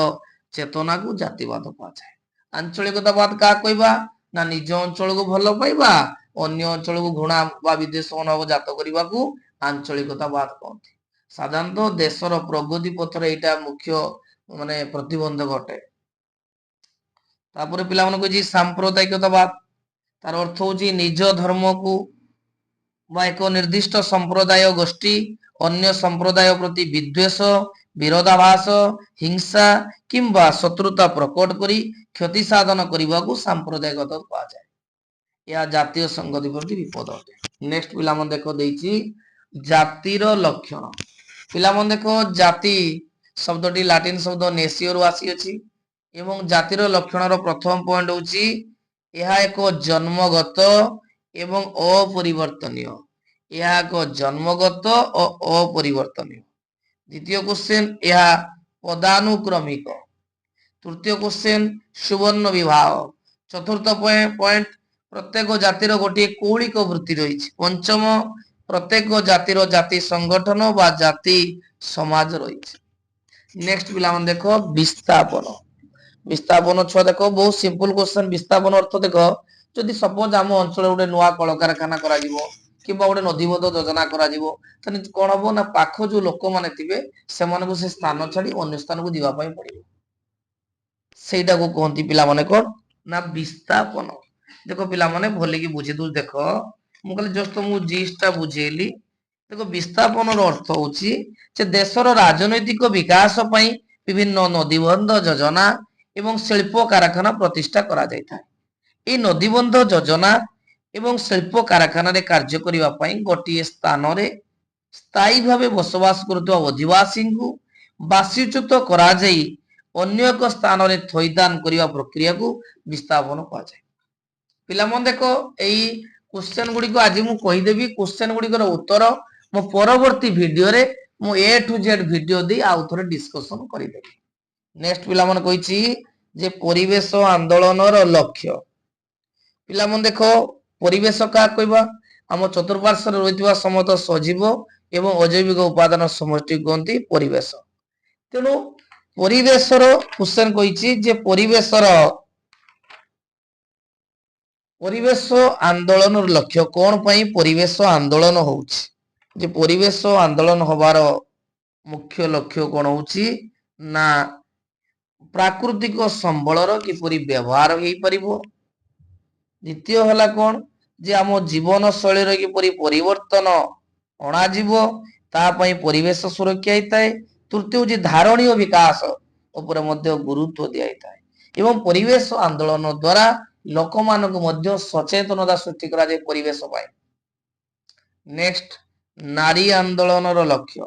ଚେତନାକୁ ଜାତିବାଦ କୁହାଯାଏ। ଆଞ୍ଚଳିକତାବାଦ କାହା କହିବା ନା ନିଜ ଅଞ୍ଚଳକୁ ଭଲ ପାଇବା, ଅନ୍ୟ ଅଞ୍ଚଳକୁ ଘୃଣା ବା ବିଦ୍ୱେଷ ମନୋଭାବ ଜାତ କରିବାକୁ ଆଞ୍ଚଳିକତାବାଦ କହନ୍ତି। ସାଧାରଣତଃ ଦେଶର ପ୍ରଗତି ପଥରେ ଏଇଟା ମୁଖ୍ୟ ମାନେ ପ୍ରତିବନ୍ଧକ ଅଟେ। ତାପରେ ପିଲାମାନେ କହୁଛି ସାମ୍ପ୍ରଦାୟିକତାବାଦ। ତାର ଅର୍ଥ ହଉଛି ନିଜ ଧର୍ମକୁ ବା ଏକ ନିର୍ଦ୍ଦିଷ୍ଟ ସମ୍ପ୍ରଦାୟ ଗୋଷ୍ଠୀ ଅନ୍ୟ ସମ୍ପ୍ରଦାୟ ପ୍ରତି ବିଦ୍ୱେଷ, ବିରୋଧାଭାସ, ହିଂସା କିମ୍ବା ଶତ୍ରୁତା ପ୍ରକଟ କରି କ୍ଷତି ସାଧନ କରିବାକୁ ସାମ୍ପ୍ରଦାୟିକତା କୁହାଯାଏ। ଏହା ଜାତୀୟ ସଂଗତି ପ୍ରତି ବିପଦ ଅଟେ। ନେକ୍ସଟ ପିଲାମାନେ ଦେଖ ଦେଇଛି ଜାତିର ଲକ୍ଷଣ। ପିଲାମାନେ ଦେଖ ଜାତି ଶବ୍ଦଟି ଲାଟିନ ଶବ୍ଦ ନେସିଓରୁ ଆସିଅଛି ଏବଂ ଜାତିର ଲକ୍ଷଣର ପ୍ରଥମ ପଏଣ୍ଟ ହଉଛି ଏହା ଏକ ଜନ୍ମଗତ ଏବଂ ଅପରିବର୍ତ୍ତନୀୟ। ଏହା ଏକ ଜନ୍ମଗତ ଓ ଅପରିବର୍ତ୍ତନୀୟ। ଦ୍ୱିତୀୟ କ୍ୱେଶ୍ଚନ ଏହା ପଦାନୁକ୍ରମିକ। ତୃତୀୟ କ୍ୱେଶ୍ଚନ ସୁବର୍ଣ୍ଣ ବିବାହ। ଚତୁର୍ଥ ପଏଣ୍ଟ ପ୍ରତ୍ୟେକ ଜାତିର ଗୋଟିଏ କୌଳିକ ବୃତ୍ତି ରହିଛି। ପଞ୍ଚମ ପ୍ରତ୍ୟେକ ଜାତିର ଜାତି ସଂଗଠନ ବା ଜାତି ସମାଜ ରହିଛି। ନେକ୍ସଟ ପିଲାମାନେ ଦେଖ ବିସ୍ଥାପନ। ବିସ୍ଥାପନ ଛୁଆ ଦେଖ ବହୁତ ସିମ୍ପଲ କ୍ୱେଶ୍ଚନ। ବିସ୍ଥାପନ ଅର୍ଥ ଦେଖ ଯଦି ସପୋଜ ଆମ ଅଞ୍ଚଳରେ ଗୋଟେ ନୂଆ କଳକାରଖାନା କରାଯିବ କିମ୍ବା ଗୋଟେ ନଦୀବନ୍ଧ ଯୋଜନା କରାଯିବ, ତାହେଲେ କଣ ହବ ନା ପାଖ ଯୋଉ ଲୋକମାନେ ଥିବେ ସେମାନଙ୍କୁ ସେ ସ୍ଥାନ ଛାଡି ଅନ୍ୟ ସ୍ଥାନକୁ ଯିବା ପାଇଁ ପଡିବ। ସେଇଟାକୁ କୁହନ୍ତି ପିଲାମାନେ କଣ ନା ବିସ୍ଥାପନ। ଦେଖ ପିଲାମାନେ ଭଲିକି ବୁଝି ଦଉ। ଦେଖ ମୁଁ କହିଲି ଜଷ୍ଟ ମୁଁ ଜିଷ୍ଟ ବୁଝେଇଲି। ଦେଖ ବିସ୍ଥାପନର ଅର୍ଥ ହଉଛି ଯେ ଦେଶର ରାଜନୈତିକ ବିକାଶ ପାଇଁ ବିଭିନ୍ନ ନଦୀବନ୍ଧ ଯୋଜନା ଏବଂ ଶିଳ୍ପ କାରଖାନା ପ୍ରତିଷ୍ଠା କରାଯାଇଥାଏ। ଏହି ନଦୀବନ୍ଧ ଯୋଜନା ଏବଂ ଶିଳ୍ପ କାରଖାନାରେ କାର୍ଯ୍ୟ କରିବା ପାଇଁ ଗୋଟିଏ ସ୍ଥାନରେ ସ୍ଥାୟୀ ଭାବେ ବସବାସ କରୁଥିବା ଅଧିବାସୀଙ୍କୁ ବାସ୍ୟୁଚ୍ୟୁତ କରାଯାଇ ଅନ୍ୟ ଏକ ସ୍ଥାନରେ ଥଇଥାନ କରିବା ପ୍ରକ୍ରିୟାକୁ ବିସ୍ଥାପନ କୁହାଯାଏ। ପିଲାମାନେ ଦେଖ ଏଇ କ୍ୱେଶ୍ଚନ ଗୁଡିକ ଆଜି ମୁଁ କହିଦେବି। କ୍ୱେଶ୍ଚନ ଗୁଡିକର ଉତ୍ତର ମୋ ପରବର୍ତ୍ତୀ ଭିଡିଓରେ ମୁଁ A to Z ଭିଡିଓ ଦେଇ ଆଉ ଥରେ ଡିସ୍କସନ କରିଦେବି। ନେକ୍ସଟ ପିଲାମାନେ କହିଛି ଯେ ପରିବେଶ ଆନ୍ଦୋଳନର ଲକ୍ଷ୍ୟ। ପିଲାମାନେ ଦେଖ ପରିବେଶ କାହା କହିବା ଆମ ଚତୁଃପାର୍ଶ୍ୱରେ ରହିଥିବା ସମସ୍ତ ସଜୀବ ଏବଂ ଅଜୈବିକ ଉପାଦାନ ସମଷ୍ଟି କୁହନ୍ତି ପରିବେଶ। ତେଣୁ ପରିବେଶର କ୍ୱେଶ୍ଚନ କହିଛି ଯେ ପରିବେଶ ଆନ୍ଦୋଳନର ଲକ୍ଷ୍ୟ କଣ ପାଇଁ ପରିବେଶ ଆନ୍ଦୋଳନ ହଉଛି। ଯେ ପରିବେଶ ଆନ୍ଦୋଳନ ହବାର ମୁଖ୍ୟ ଲକ୍ଷ୍ୟ କଣ ହଉଛି ନା ପ୍ରାକୃତିକ ସମ୍ବଳର କିପରି ବ୍ୟବହାର ହେଇପାରିବ। ଦ୍ୱିତୀୟ ହେଲା କଣ ଯେ ଆମ ଜୀବନ ଶୈଳୀର କିପରି ପରିବର୍ତ୍ତନ ଅଣାଯିବ, ତା ପାଇଁ ପରିବେଶ ସୁରକ୍ଷା ହେଇଥାଏ। ତୃତୀୟ ହଉଛି ଧାରଣୀୟ ବିକାଶ ଉପରେ ମଧ୍ୟ ଗୁରୁତ୍ୱ ଦିଆଯାଇଥାଏ ଏବଂ ପରିବେଶ ଆନ୍ଦୋଳନ ଦ୍ୱାରା ଲୋକମାନଙ୍କୁ ମଧ୍ୟ ସଚେତନତା ସୃଷ୍ଟି କରାଯାଏ ପରିବେଶ ପାଇଁ। ନେକ୍ସଟ, ନାରୀ ଆନ୍ଦୋଳନର ଲକ୍ଷ୍ୟ।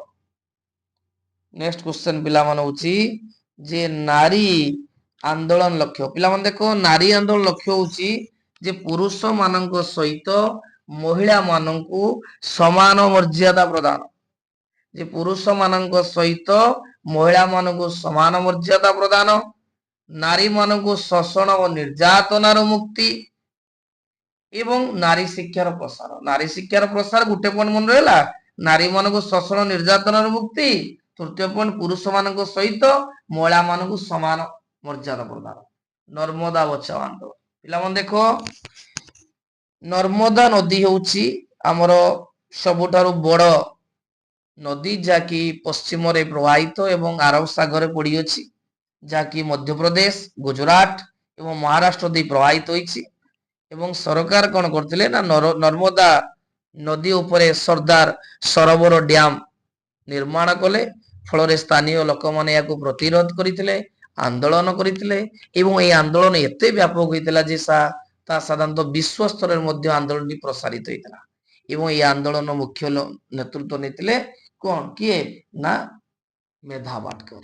ନେକ୍ସଟ କ୍ୱେଶ୍ଚନ ପିଲାମାନେ ହଉଛି ଯେ ନାରୀ ଆନ୍ଦୋଳନ ଲକ୍ଷ୍ୟ। ପିଲାମାନେ ଦେଖ, ନାରୀ ଆନ୍ଦୋଳନ ଲକ୍ଷ୍ୟ ହଉଛି ଯେ ପୁରୁଷ ମାନଙ୍କ ସହିତ ମହିଳା ମାନଙ୍କୁ ସମାନ ମର୍ଯ୍ୟାଦା ପ୍ରଦାନ। ଯେ ପୁରୁଷ ମାନଙ୍କ ସହିତ ମହିଳା ମାନଙ୍କୁ ସମାନ ମର୍ଯ୍ୟାଦା ପ୍ରଦାନ, ନାରୀ ମାନଙ୍କୁ ଶୋଷଣ ଓ ନିର୍ଯାତନାର ମୁକ୍ତି ଏବଂ ନାରୀ ଶିକ୍ଷାର ପ୍ରସାର। ନାରୀ ଶିକ୍ଷାର ପ୍ରସାର ଗୋଟେ ପଏଣ୍ଟ ମନେ ରହିଲା, ନାରୀ ମାନଙ୍କୁ ଶୋଷଣ ନିର୍ଯାତନାର ମୁକ୍ତି। ତୃତୀୟ ପଏଣ୍ଟ, ପୁରୁଷ ମାନଙ୍କ ସହିତ ମହିଳା ମାନଙ୍କୁ ସମାନ ମର୍ଯ୍ୟାଦା ପ୍ରଦାନ। ନର୍ମଦା ବଚାଓ ଆନ୍ଦୋଳନ। ପିଲାମାନେ ଦେଖ, ନର୍ମଦା ନଦୀ ହେଉଛି ଆମର ସବୁଠାରୁ ବଡ ନଦୀ, ଯାହାକି ପଶ୍ଚିମରେ ପ୍ରବାହିତ ଏବଂ ଆରବ ସାଗରରେ ପଡିଅଛି, ଯାହାକି ମଧ୍ୟପ୍ରଦେଶ, ଗୁଜରାଟ ଏବଂ ମହାରାଷ୍ଟ୍ର ଦେଇ ପ୍ରବାହିତ ହୋଇଛି। ଏବଂ ସରକାର କଣ କରିଥିଲେ ନା ନର୍ମଦା ନଦୀ ଉପରେ ସର୍ଦ୍ଦାର ସରୋବର ଡ୍ୟାମ ନିର୍ମାଣ କଲେ। ଫଳରେ ସ୍ଥାନୀୟ ଲୋକମାନେ ଏହାକୁ ପ୍ରତିରୋଧ କରିଥିଲେ, ଆନ୍ଦୋଳନ କରିଥିଲେ ଏବଂ ଏହି ଆନ୍ଦୋଳନ ଏତେ ବ୍ୟାପକ ହୋଇଥିଲା ଯେ ତାହା ସାଧାରଣତଃ ବିଶ୍ୱ ସ୍ତରରେ ମଧ୍ୟ ଆନ୍ଦୋଳନଟି ପ୍ରସାରିତ ହୋଇଥିଲା। ଏବଂ ଏହି ଆନ୍ଦୋଳନ ମୁଖ୍ୟ ନେତୃତ୍ୱ ନେଇଥିଲେ କଣ, କିଏ ନା ମେଧା ପାଟକର।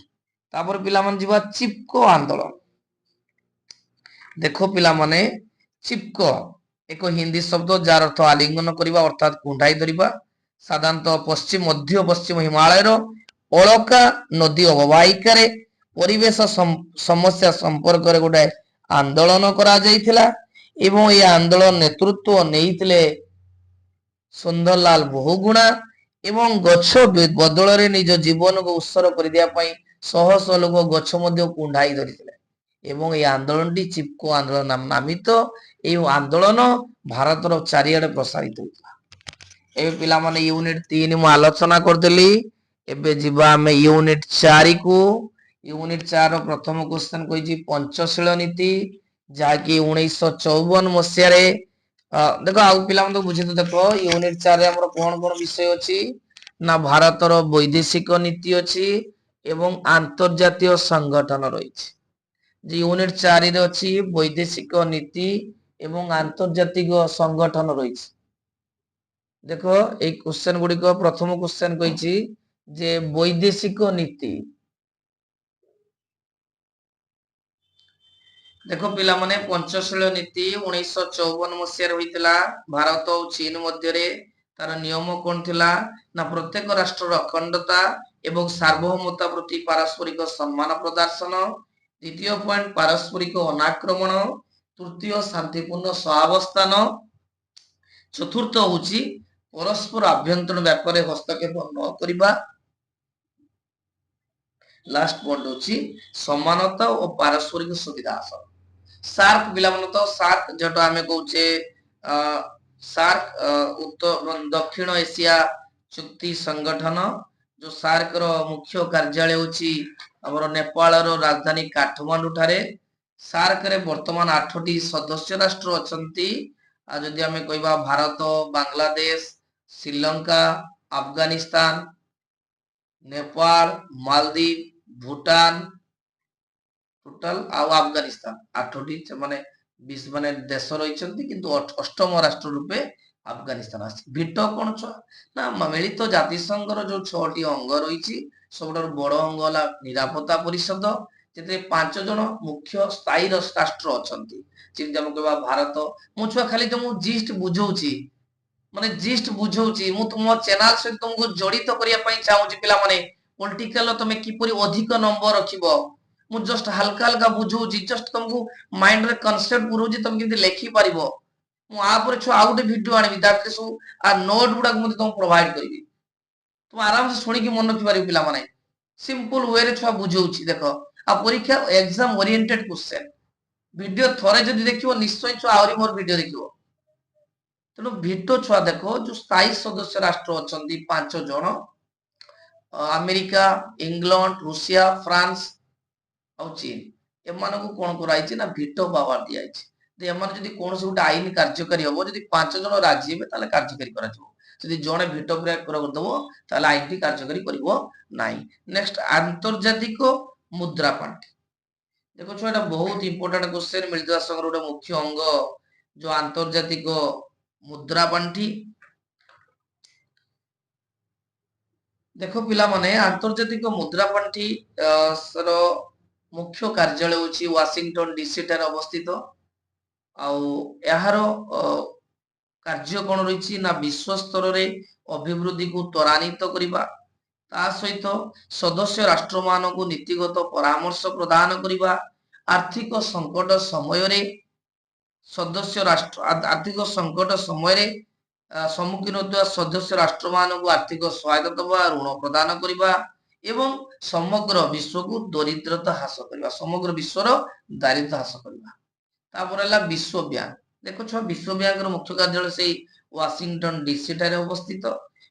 ତାପରେ ପିଲାମାନେ ଯିବା ଚିପକୋ ଆନ୍ଦୋଳନ। ଦେଖ ପିଲାମାନେ, ଚିପକୋ ଏକ ହିନ୍ଦୀ ଶବ୍ଦ ଯାହାର ଅର୍ଥ ଆଲିଙ୍ଗନ କରିବା ଅର୍ଥାତ କୁଣ୍ଢାଇ ଧରିବା। ସାଧାରଣତଃ ମଧ୍ୟ ପଶ୍ଚିମ ହିମାଳୟର ଅଳକା ନଦୀ ଅବବାହିକାରେ ପରିବେଶ ସମସ୍ୟା ସମ୍ପର୍କରେ ଗୋଟେ ଆନ୍ଦୋଳନ କରାଯାଇଥିଲା ଏବଂ ଏହି ଆନ୍ଦୋଳନ ନେତୃତ୍ୱ ନେଇଥିଲେ ସୁନ୍ଦରଲାଲ ବହୁଗୁଣା ଏବଂ ଗଛ ବଦଳରେ ନିଜ ଜୀବନକୁ ଉତ୍ସର୍ଗ କରିଦେବା ପାଇଁ ଶହ ଶହ ଲୋକ ଗଛ ମଧ୍ୟ କୁଣ୍ଢାଇ ଧରିଥିଲେ ଏବଂ ଏହି ଆନ୍ଦୋଳନଟି ଚିପକୋ ଆନ୍ଦୋଳନ ନାମିତ। ଏହି ଆନ୍ଦୋଳନ ଭାରତର ଚାରିଆଡେ ପ୍ରସାରିତ ହୋଇଥିଲା। ଏବେ ପିଲାମାନେ ୟୁନିଟ 3 ମୁଁ ଆଲୋଚନା କରିଦେଲି। ଏବେ ଯିବା ଆମେ ୟୁନିଟ 4 କୁ। ୟୁନିଟ 4 ର ପ୍ରଥମ କ୍ୱେଶ୍ଚନ କହିଛି ପଞ୍ଚଶୀଳ ନୀତି, ଯାହାକି 1954 ମସିହାରେ। ଦେଖ ଆଉ ପିଲାମାନେ ତ ବୁଝିତ। ଦେଖ ୟୁନିଟ 4 ରେ ଆମର କଣ କଣ ବିଷୟ ଅଛି ନା ଭାରତର ବୈଦେଶିକ ନୀତି ଅଛି ଏବଂ ଆନ୍ତର୍ଜାତୀୟ ସଂଗଠନ ରହିଛି। ଯେ ୟୁନିଟ 4 ରେ ଅଛି ବୈଦେଶିକ ନୀତି ଏବଂ ଆନ୍ତର୍ଜାତିକ ସଂଗଠନ ରହିଛି। ଦେଖ ଏଇ କ୍ୱେଶ୍ଚନ ଗୁଡିକ, ପ୍ରଥମ କ୍ୱେଶ୍ଚନ କହିଛି ଯେ ବୈଦେଶିକ ନୀତି। ଦେଖ ପିଲାମାନେ, ପଞ୍ଚଶୀଳ ନୀତି 1954 ମସିହାରେ ହୋଇଥିଲା ଭାରତ ଓ ଚୀନ ମଧ୍ୟରେ। ତାର ନିୟମ କଣ ଥିଲା ନା ପ୍ରତ୍ୟେକ ରାଷ୍ଟ୍ରର ଅଖଣ୍ଡତା ଏବଂ ସାର୍ବଭୌମତା ପ୍ରତି ପାରସ୍ପରିକ ସମ୍ମାନ ପ୍ରଦର୍ଶନ। ଦ୍ୱିତୀୟ ପଏଣ୍ଟ, ପାରସ୍ପରିକ ଅନାକ୍ରମଣ। ତୃତୀୟ, ଶାନ୍ତିପୂର୍ଣ୍ଣ ସହାବସ୍ଥାନ। ଚତୁର୍ଥ ହଉଛି ପରସ୍ପର ଆଭ୍ୟନ୍ତରୀଣ ବ୍ୟାପାରରେ ହସ୍ତକ୍ଷେପ ନ କରିବା। ଲାଷ୍ଟ ପଏଣ୍ଟ ହଉଛି ସମାନତା ଓ ପାରସ୍ପରିକ ସୁବିଧା ହାସଲ। ସାର୍କ ପିଲାମାନେ, ତ ସାର୍କ ଯୋଉଟା ଆମେ କହୁଛେ ସାର୍କ ଦକ୍ଷିଣ ଏସିଆ ଚୁକ୍ତି ସଂଗଠନ। ଯୋଉ ସାର୍କ ର ମୁଖ୍ୟ କାର୍ଯ୍ୟାଳୟ ହଉଛି ଆମର ନେପାଳର ରାଜଧାନୀ କାଠମାଣ୍ଡୁ ଠାରେ। ସାର୍କ ରେ ବର୍ତ୍ତମାନ 8ଟି ସଦସ୍ୟ ରାଷ୍ଟ୍ର ଅଛନ୍ତି। ଆଉ ଯଦି ଆମେ କହିବା ଭାରତ, ବାଂଲାଦେଶ, ଶ୍ରୀଲଙ୍କା, ଆଫଗାନିସ୍ତାନ, ନେପାଳ, ମାଲଦୀପ, ଭୁଟାନ ଟୋଟାଲ ଆଉ ଆଫଗାନିସ୍ତାନ, 8ଟି ସେମାନେ ମାନେ ଦେଶ ରହିଛନ୍ତି, କିନ୍ତୁ ଅଷ୍ଟମ ରାଷ୍ଟ୍ର ରୂପେ ଆଫଗାନିସ୍ତାନ ଆସିଛି। ଭିଟୋ କଣ ଛୁଆ ନା ମିଳିତ ଜାତିସଂଘର ଯୋଉ 6ଟି ଅଙ୍ଗ ରହିଛି, ସବୁଠାରୁ ବଡ ଅଙ୍ଗ ହେଲା ନିରାପତ୍ତା ପରିଷଦ, ସେଥିରେ 5 ଜଣ ମୁଖ୍ୟ ସ୍ଥାୟୀ ରାଷ୍ଟ୍ର ଅଛନ୍ତି। ଯେମିତି ଆମେ କହିବା ଭାରତ। ମୁଁ ଛୁଆ ଖାଲି ତ ମୁଁ ଜିଷ୍ଟ ବୁଝଉଛି, ମାନେ ଜିଷ୍ଟ ବୁଝଉଛି। ମୁଁ ତୁମ ଚ୍ୟାନେଲ ସହିତ ତୁମକୁ ଜଡିତ କରିବା ପାଇଁ ଚାହୁଁଛି ପିଲାମାନେ। ପଲିଟିକାଲ ତମେ କିପରି ଅଧିକ ନମ୍ବର ରଖିବ, ମୁଁ ଜଷ୍ଟ ହାଲକା ହାଲକା ବୁଝଉଛି, ଜଷ୍ଟ ତମକୁ ମାଇଣ୍ଡରେ କନସେପ୍ଟ ପୁରଉଛି, ତମେ କେମିତି ଲେଖିପାରିବ। ମୁଁ ଆ ପରେ ଛୁଆ ଆଉ ଗୋଟେ ଭିଡିଓ ଆଣିବି, ତାପରେ ସବୁ ନୋଟ ଗୁଡାକ ମୁଁ ତମକୁ ପ୍ରୋଭାଇଡ କରିବି। ତୁମେ ଆରାମସେ ଶୁଣିକି ମନେ ରଖିପାରିବ ପିଲାମାନେ। ସିମ୍ପଲ ୱେରେ ଛୁଆ ବୁଝଉଛି। ଦେଖ, ଆଉ ପରୀକ୍ଷା ଏକ୍ସାମ ଓରିଏଣ୍ଟେଡ କ୍ୱେଶ୍ଚନ। ଭିଡିଓ ଥରେ ଯଦି ଦେଖିବ, ନିଶ୍ଚୟ ଛୁଆ ଆହୁରି ମୋର ଭିଡିଓ ଦେଖିବ। ତେଣୁ ଭିଟୋ ଛୁଆ ଦେଖ, ଯୋଉ ସ୍ଥାୟୀ ସଦସ୍ୟ ରାଷ୍ଟ୍ର ଅଛନ୍ତି 5 ଜଣ, ଆମେରିକା, ଇଂଲଣ୍ଡ, ରୁଷିଆ, ଫ୍ରାନ୍ସ ଆଉ ଚୀନ, ଏମାନଙ୍କୁ କଣ କରାଯାଇଛି ନା ଭିଟୋ ପାୱାର ଦିଆଯାଇଛି। ଏମାନେ ଯଦି କୌଣସି ଗୋଟେ ଆଇନ କାର୍ଯ୍ୟକାରୀ ହବ, ଯଦି 5 ଜଣ ରାଜି ହେବେ ତାହେଲେ କାର୍ଯ୍ୟକାରୀ କରାଯିବ। ଯଦି ଜଣେ ଭିଟୋ ପ୍ରୟୋଗ କରିଦବ ତାହେଲେ ଆଇନଟି କାର୍ଯ୍ୟକାରୀ କରିବ ନାହିଁ। ନେକ୍ସଟ, ଆନ୍ତର୍ଜାତିକ ମୁଦ୍ରା ପାଣ୍ଠି। देखो छुआ, एटा बहुत इंपोर्टेंट क्वेश्चन। मिलित राष्ट्र गोटे मुख्य अंग जो आंतर्जातिक मुद्रा पांठि। देखो पिला माने आंतर्जातिक मुद्रा पांठि ର मुख्य कार्यालय होची वाशिंगटन डीसी ଠାରେ ଅବସ୍ଥିତ। ଆଉ ଏହାର କାର୍ଯ୍ୟ କଣ ରହିଛି ନା ବିଶ୍ୱ ସ୍ତରରେ ଅଭିବୃଦ୍ଧିକୁ ତ୍ୱରାନ୍ୱିତ କରିବା, ତା ସହିତ ସଦସ୍ୟ ରାଷ୍ଟ୍ରମାନଙ୍କୁ ନୀତିଗତ ପରାମର୍ଶ ପ୍ରଦାନ କରିବା, ଆର୍ଥିକ ସଙ୍କଟ ସମୟରେ ସଦସ୍ୟ ରାଷ୍ଟ୍ର ଆର୍ଥିକ ସଙ୍କଟ ସମୟରେ ସମ୍ମୁଖୀନ ହେଉଥିବା ସଦସ୍ୟ ରାଷ୍ଟ୍ରମାନଙ୍କୁ ଆର୍ଥିକ ସହାୟତା ଦେବା, ଋଣ ପ୍ରଦାନ କରିବା ଏବଂ ସମଗ୍ର ବିଶ୍ୱକୁ ଦରିଦ୍ରତା ହ୍ରାସ କରିବା, ସମଗ୍ର ବିଶ୍ୱର ଦାରିଦ୍ର୍ୟ ହ୍ରାସ କରିବା। ତାପରେ ହେଲା ବିଶ୍ୱ ବ୍ୟାଙ୍କ। ଦେଖ ଛୁଆ, ବିଶ୍ୱ ବ୍ୟାଙ୍କର ମୁଖ୍ୟ କାର୍ଯ୍ୟାଳୟ ସେଇ ୱାସିଂଟନ ଡିସି ଠାରେ ଅବସ୍ଥିତ।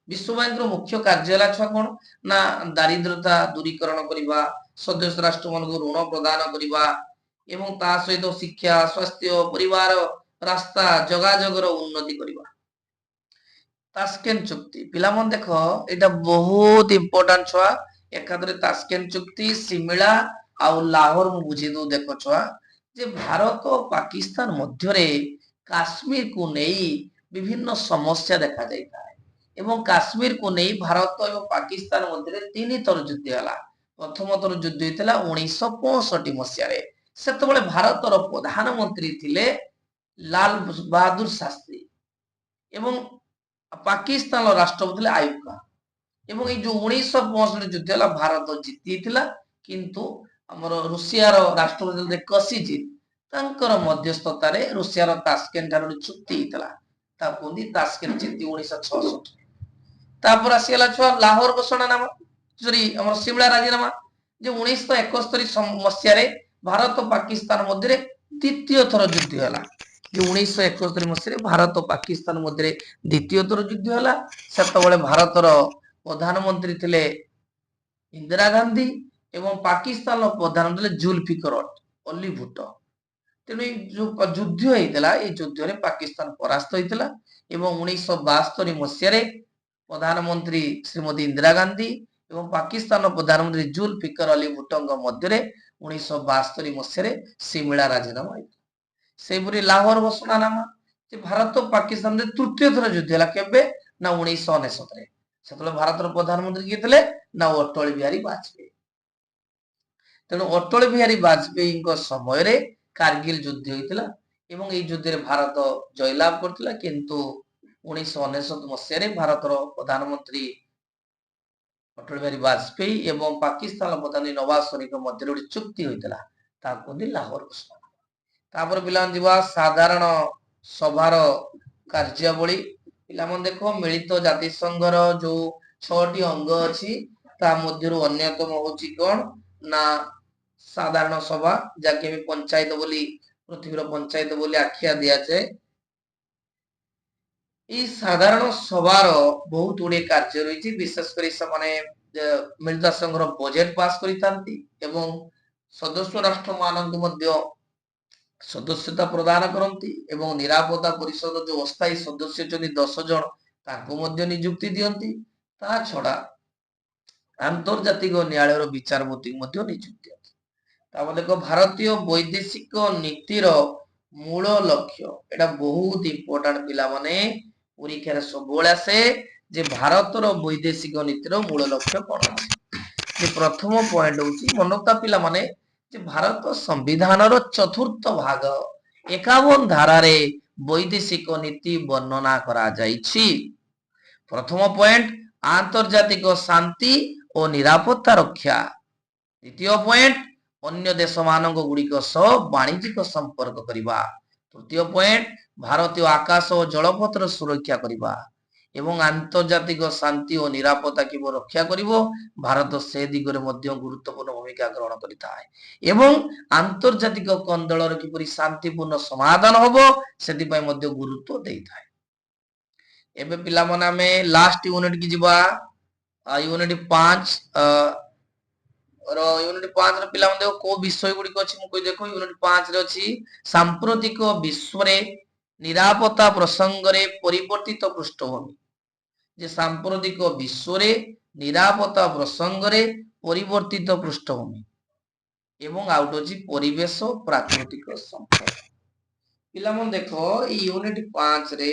ବିଶ୍ୱ ବ୍ୟାଙ୍କର ମୁଖ୍ୟ କାର୍ଯ୍ୟ ହେଲା ଛୁଆ କଣ ନା ଦାରିଦ୍ରତା ଦୂରୀକରଣ କରିବା, ସଦସ୍ୟ ରାଷ୍ଟ୍ରମାନଙ୍କୁ ଋଣ ପ୍ରଦାନ କରିବା ଏବଂ ତା ସହିତ ଶିକ୍ଷା, ସ୍ୱାସ୍ଥ୍ୟ, ପରିବାର, ରାସ୍ତା, ଯୋଗାଯୋଗର ଉନ୍ନତି କରିବା। ତାସ୍କେଣ୍ଟ ଚୁକ୍ତି ପିଲାମାନେ ଦେଖ ଏଇଟା ବହୁତ ଇମ୍ପୋର୍ଟାଣ୍ଟ ଛୁଆ। ଏକାଥରେ ତାସ୍କେଣ୍ଟ ଚୁକ୍ତି, ସିମିଳା ଆଉ ଲାହୋର ମୁଁ ବୁଝେଇ ଦଉ। ଦେଖ ଛୁଆ, ଯେ ଭାରତ ଓ ପାକିସ୍ତାନ ମଧ୍ୟରେ କାଶ୍ମୀରକୁ ନେଇ ବିଭିନ୍ନ ସମସ୍ୟା ଦେଖାଯାଇଥାଏ ଏବଂ କାଶ୍ମୀରକୁ ନେଇ ଭାରତ ଏବଂ ପାକିସ୍ତାନ ମଧ୍ୟରେ 3 ଥର ଯୁଦ୍ଧ ହେଲା। ପ୍ରଥମ ଥର ଯୁଦ୍ଧ ହୋଇଥିଲା 1965 ମସିହାରେ। ସେତେବେଳେ ଭାରତର ପ୍ରଧାନମନ୍ତ୍ରୀ ଥିଲେ ଲାଲ ବାହାଦୁର ଶାସ୍ତ୍ରୀ ଏବଂ ପାକିସ୍ତାନର ରାଷ୍ଟ୍ରପତି ଥିଲେ ଆୟୁବ ଖାନ। ଏବଂ ଏଇ ଯୋଉ 1965 ଯୁଦ୍ଧ ହେଲା ଭାରତ ଜିତିଥିଲା, କିନ୍ତୁ ଆମର ରୁଷିଆର ରାଷ୍ଟ୍ରପତି କସିଜିନ୍ ତାଙ୍କର ମଧ୍ୟସ୍ଥତାରେ ରୁଷିଆର ତାସ୍କେଣ୍ଟ ଠାରେ ଗୋଟେ ଚୁକ୍ତି ହେଇଥିଲା, ତାକୁ କୁହନ୍ତି ତାସ୍କେଣ୍ଟ ଚୁକ୍ତି 1966। ତାପରେ ଆସିଗଲା ଛୁଆ ଲାହୋର ଘୋଷଣାନାମା, ସରି ଆମର ସିମଳା ରାଜିନାମା, ଯେ 1971 ମସିହାରେ ଭାରତ ପାକିସ୍ତାନ ମଧ୍ୟରେ ଦ୍ୱିତୀୟ ଥର ଯୁଦ୍ଧ ହେଲା। ଯେ 1971 ମସିହାରେ ଭାରତ ପାକିସ୍ତାନ ମଧ୍ୟରେ ଦ୍ୱିତୀୟ ଥର ଯୁଦ୍ଧ ହେଲା। ସେତେବେଳେ ଭାରତର ପ୍ରଧାନମନ୍ତ୍ରୀ ଥିଲେ ଇନ୍ଦିରା ଗାନ୍ଧୀ ଏବଂ ପାକିସ୍ତାନର ପ୍ରଧାନମନ୍ତ୍ରୀ ଥିଲେ ଜୁଲଫିକର ଅଲି ଭୁଟ୍ଟୋ। ତେଣୁ ଏଇ ଯୋଉ ଯୁଦ୍ଧ ହେଇଥିଲା, ଏଇ ଯୁଦ୍ଧରେ ପାକିସ୍ତାନ ପରାସ୍ତ ହେଇଥିଲା ଏବଂ 1972 ମସିହାରେ ପ୍ରଧାନମନ୍ତ୍ରୀ ଶ୍ରୀମତୀ ଇନ୍ଦିରା ଗାନ୍ଧୀ ଏବଂ ପାକିସ୍ତାନର ପ୍ରଧାନମନ୍ତ୍ରୀ ଜୁଲଫିକର ଅଲି ଭୁଟ୍ଟୋଙ୍କ ମଧ୍ୟରେ 1972 ମସିହାରେ ସିମିଳା ରାଜିନାମା ହେଇଥିଲା। ସେହିପରି ଲାହୋର ଘୋଷଣାନାମା, ଯେ ଭାରତ ଓ ପାକିସ୍ତାନରେ ତୃତୀୟ ଥର ଯୁଦ୍ଧ ହେଲା କେବେ ନା 1969ରେ। ସେତେବେଳେ ଭାରତର ପ୍ରଧାନମନ୍ତ୍ରୀ କିଏ ଥିଲେ ନା ଅଟଳ ବିହାରୀ ବାଜପେୟୀ। ତେଣୁ ଅଟଳ ବିହାରୀ ବାଜପେୟୀଙ୍କ ସମୟରେ କାର୍ଗିଲ ଯୁଦ୍ଧ ହୋଇଥିଲା ଏବଂ ଏଇ ଯୁଦ୍ଧରେ ଭାରତ ଜୟଲାଭ କରିଥିଲା। କିନ୍ତୁ 1969 ମସିହାରେ ଭାରତର ପ୍ରଧାନମନ୍ତ୍ରୀ ଅଟଳ ବିହାରୀ ବାଜପେୟୀ ଏବଂ ପାକିସ୍ତାନର ପ୍ରଧାନମନ୍ତ୍ରୀ ନୱାଜ ଶରୀଫଙ୍କ ମଧ୍ୟରେ ଗୋଟେ ଚୁକ୍ତି ହୋଇଥିଲା, ତାକୁ କୁହନ୍ତି ଲାହୋର ଘୋଷଣା। ତାପରେ ପିଲାମାନେ ଯିବା ସାଧାରଣ ସଭାର କାର୍ଯ୍ୟାବଳୀ। ପିଲାମାନେ ଦେଖ, ମିଳିତ ଜାତିସଂଘର ଯୋଉ 6ଟି ଅଙ୍ଗ ଅଛି ତା ମଧ୍ୟରୁ ଅନ୍ୟତମ ହଉଛି କଣ ନା ସାଧାରଣ ସଭା, ଯାହାକି ଆମେ ପଞ୍ଚାୟତ ବୋଲି, ପୃଥିବୀର ପଞ୍ଚାୟତ ବୋଲି ଆଖ୍ୟା ଦିଆଯାଏ। ଏଇ ସାଧାରଣ ସଭାର ବହୁତ ଗୁଡିଏ କାର୍ଯ୍ୟ ରହିଛି। ବିଶେଷ କରି ସେମାନେ ମିଳିତ ସଂଘର ବଜେଟ ପାସ୍ କରିଥାନ୍ତି ଏବଂ ସଦସ୍ୟ ରାଷ୍ଟ୍ର ମାନଙ୍କୁ ମଧ୍ୟ ସଦସ୍ୟତା ପ୍ରଦାନ କରନ୍ତି ଏବଂ ନିରାପତ୍ତା ପରିଷଦ ଯୋଉ ଅସ୍ଥାୟୀ ସଦସ୍ୟ ଅଛନ୍ତି 10 ଜଣ, ତାଙ୍କୁ ମଧ୍ୟ ନିଯୁକ୍ତି ଦିଅନ୍ତି। ତା ଛଡା ଆନ୍ତର୍ଜାତିକ ନ୍ୟାୟାଳୟର ବିଚାରପତି ମଧ୍ୟ ନିଯୁକ୍ତି ଦିଅନ୍ତି। ତାପରେ ଦେଖ, ଭାରତୀୟ ବୈଦେଶିକ ନୀତିର ମୂଳ ଲକ୍ଷ୍ୟ, ଏଟା ବହୁତ ଇମ୍ପୋର୍ଟାଣ୍ଟ ପିଲାମାନେ, ପରୀକ୍ଷାରେ ସବୁବେଳେ ଆସେ ଯେ ଭାରତର ବୈଦେଶିକ ନୀତିର ମୂଳ ଲକ୍ଷ୍ୟ କଣ ଅଛି। ଯେ ପ୍ରଥମ ପଏଣ୍ଟ ହଉଛି, ମନୋତା ପିଲାମାନେ, ଯେ ଭାରତ ସମ୍ବିଧାନର 4ଥ ଭାଗ 51 ଧାରାରେ ବୈଦେଶିକ ନୀତି ବର୍ଣ୍ଣନା କରାଯାଇଛି। ପ୍ରଥମ ପଏଣ୍ଟ, ଆନ୍ତର୍ଜାତିକ ଶାନ୍ତି ଓ ନିରାପତ୍ତା ରକ୍ଷା। ଦ୍ୱିତୀୟ ପଏଣ୍ଟ, ଅନ୍ୟ ଦେଶମାନଙ୍କ ଗୁଡ଼ିକ ସହ ବାଣିଜ୍ୟିକ ସମ୍ପର୍କ କରିବା। ତୃତୀୟ ପଏଣ୍ଟ, ଭାରତୀୟ ଆକାଶ ଓ ଜଳପଥର ସୁରକ୍ଷା କରିବା ଏବଂ ଆନ୍ତର୍ଜାତିକ ଶାନ୍ତି ଓ ନିରାପତ୍ତା କିପରି ରକ୍ଷା କରିବ, ଭାରତ ସେ ଦିଗରେ ମଧ୍ୟ ଗୁରୁତ୍ୱପୂର୍ଣ୍ଣ ଭୂମିକା ଗ୍ରହଣ କରିଥାଏ ଏବଂ ଆନ୍ତର୍ଜାତିକ କନ୍ଦଳର କିପରି ଶାନ୍ତିପୂର୍ଣ୍ଣ ସମାଧାନ ହବ ସେଥିପାଇଁ ମଧ୍ୟ ଗୁରୁତ୍ୱ ଦେଇଥାଏ। ଏବେ ପିଲାମାନେ ଆମେ ଲାଷ୍ଟ ୟୁନିଟ କି ଯିବା, ୟୁନିଟ 5 ୟୁନିଟ 5 ର ପିଲାମାନେ ଦେଖ କୋଉ ବିଷୟ ଗୁଡିକ ଅଛି ମୁଁ କହି ଦେଖ। ୟୁନିଟ 5 ରେ ଅଛି ସାମ୍ପ୍ରତିକ ବିଶ୍ୱରେ ନିରାପତ୍ତା ପ୍ରସଙ୍ଗରେ ପରିବର୍ତ୍ତିତ ପୃଷ୍ଠଭୂମି। ଯେ ସାମ୍ପ୍ରତିକ ବିଶ୍ୱରେ ନିରାପତ୍ତା ପ୍ରସଙ୍ଗରେ ପରିବର୍ତ୍ତିତ ପୃଷ୍ଠଭୂମି। ଏବଂ ଆଉ ଗୋଟେ ଅଛି ପରିବେଶ ପ୍ରାକୃତିକ ସମ୍ପଦ। ପିଲାମାନେ ଦେଖ ଏଇ ୟୁନିଟ 5 ରେ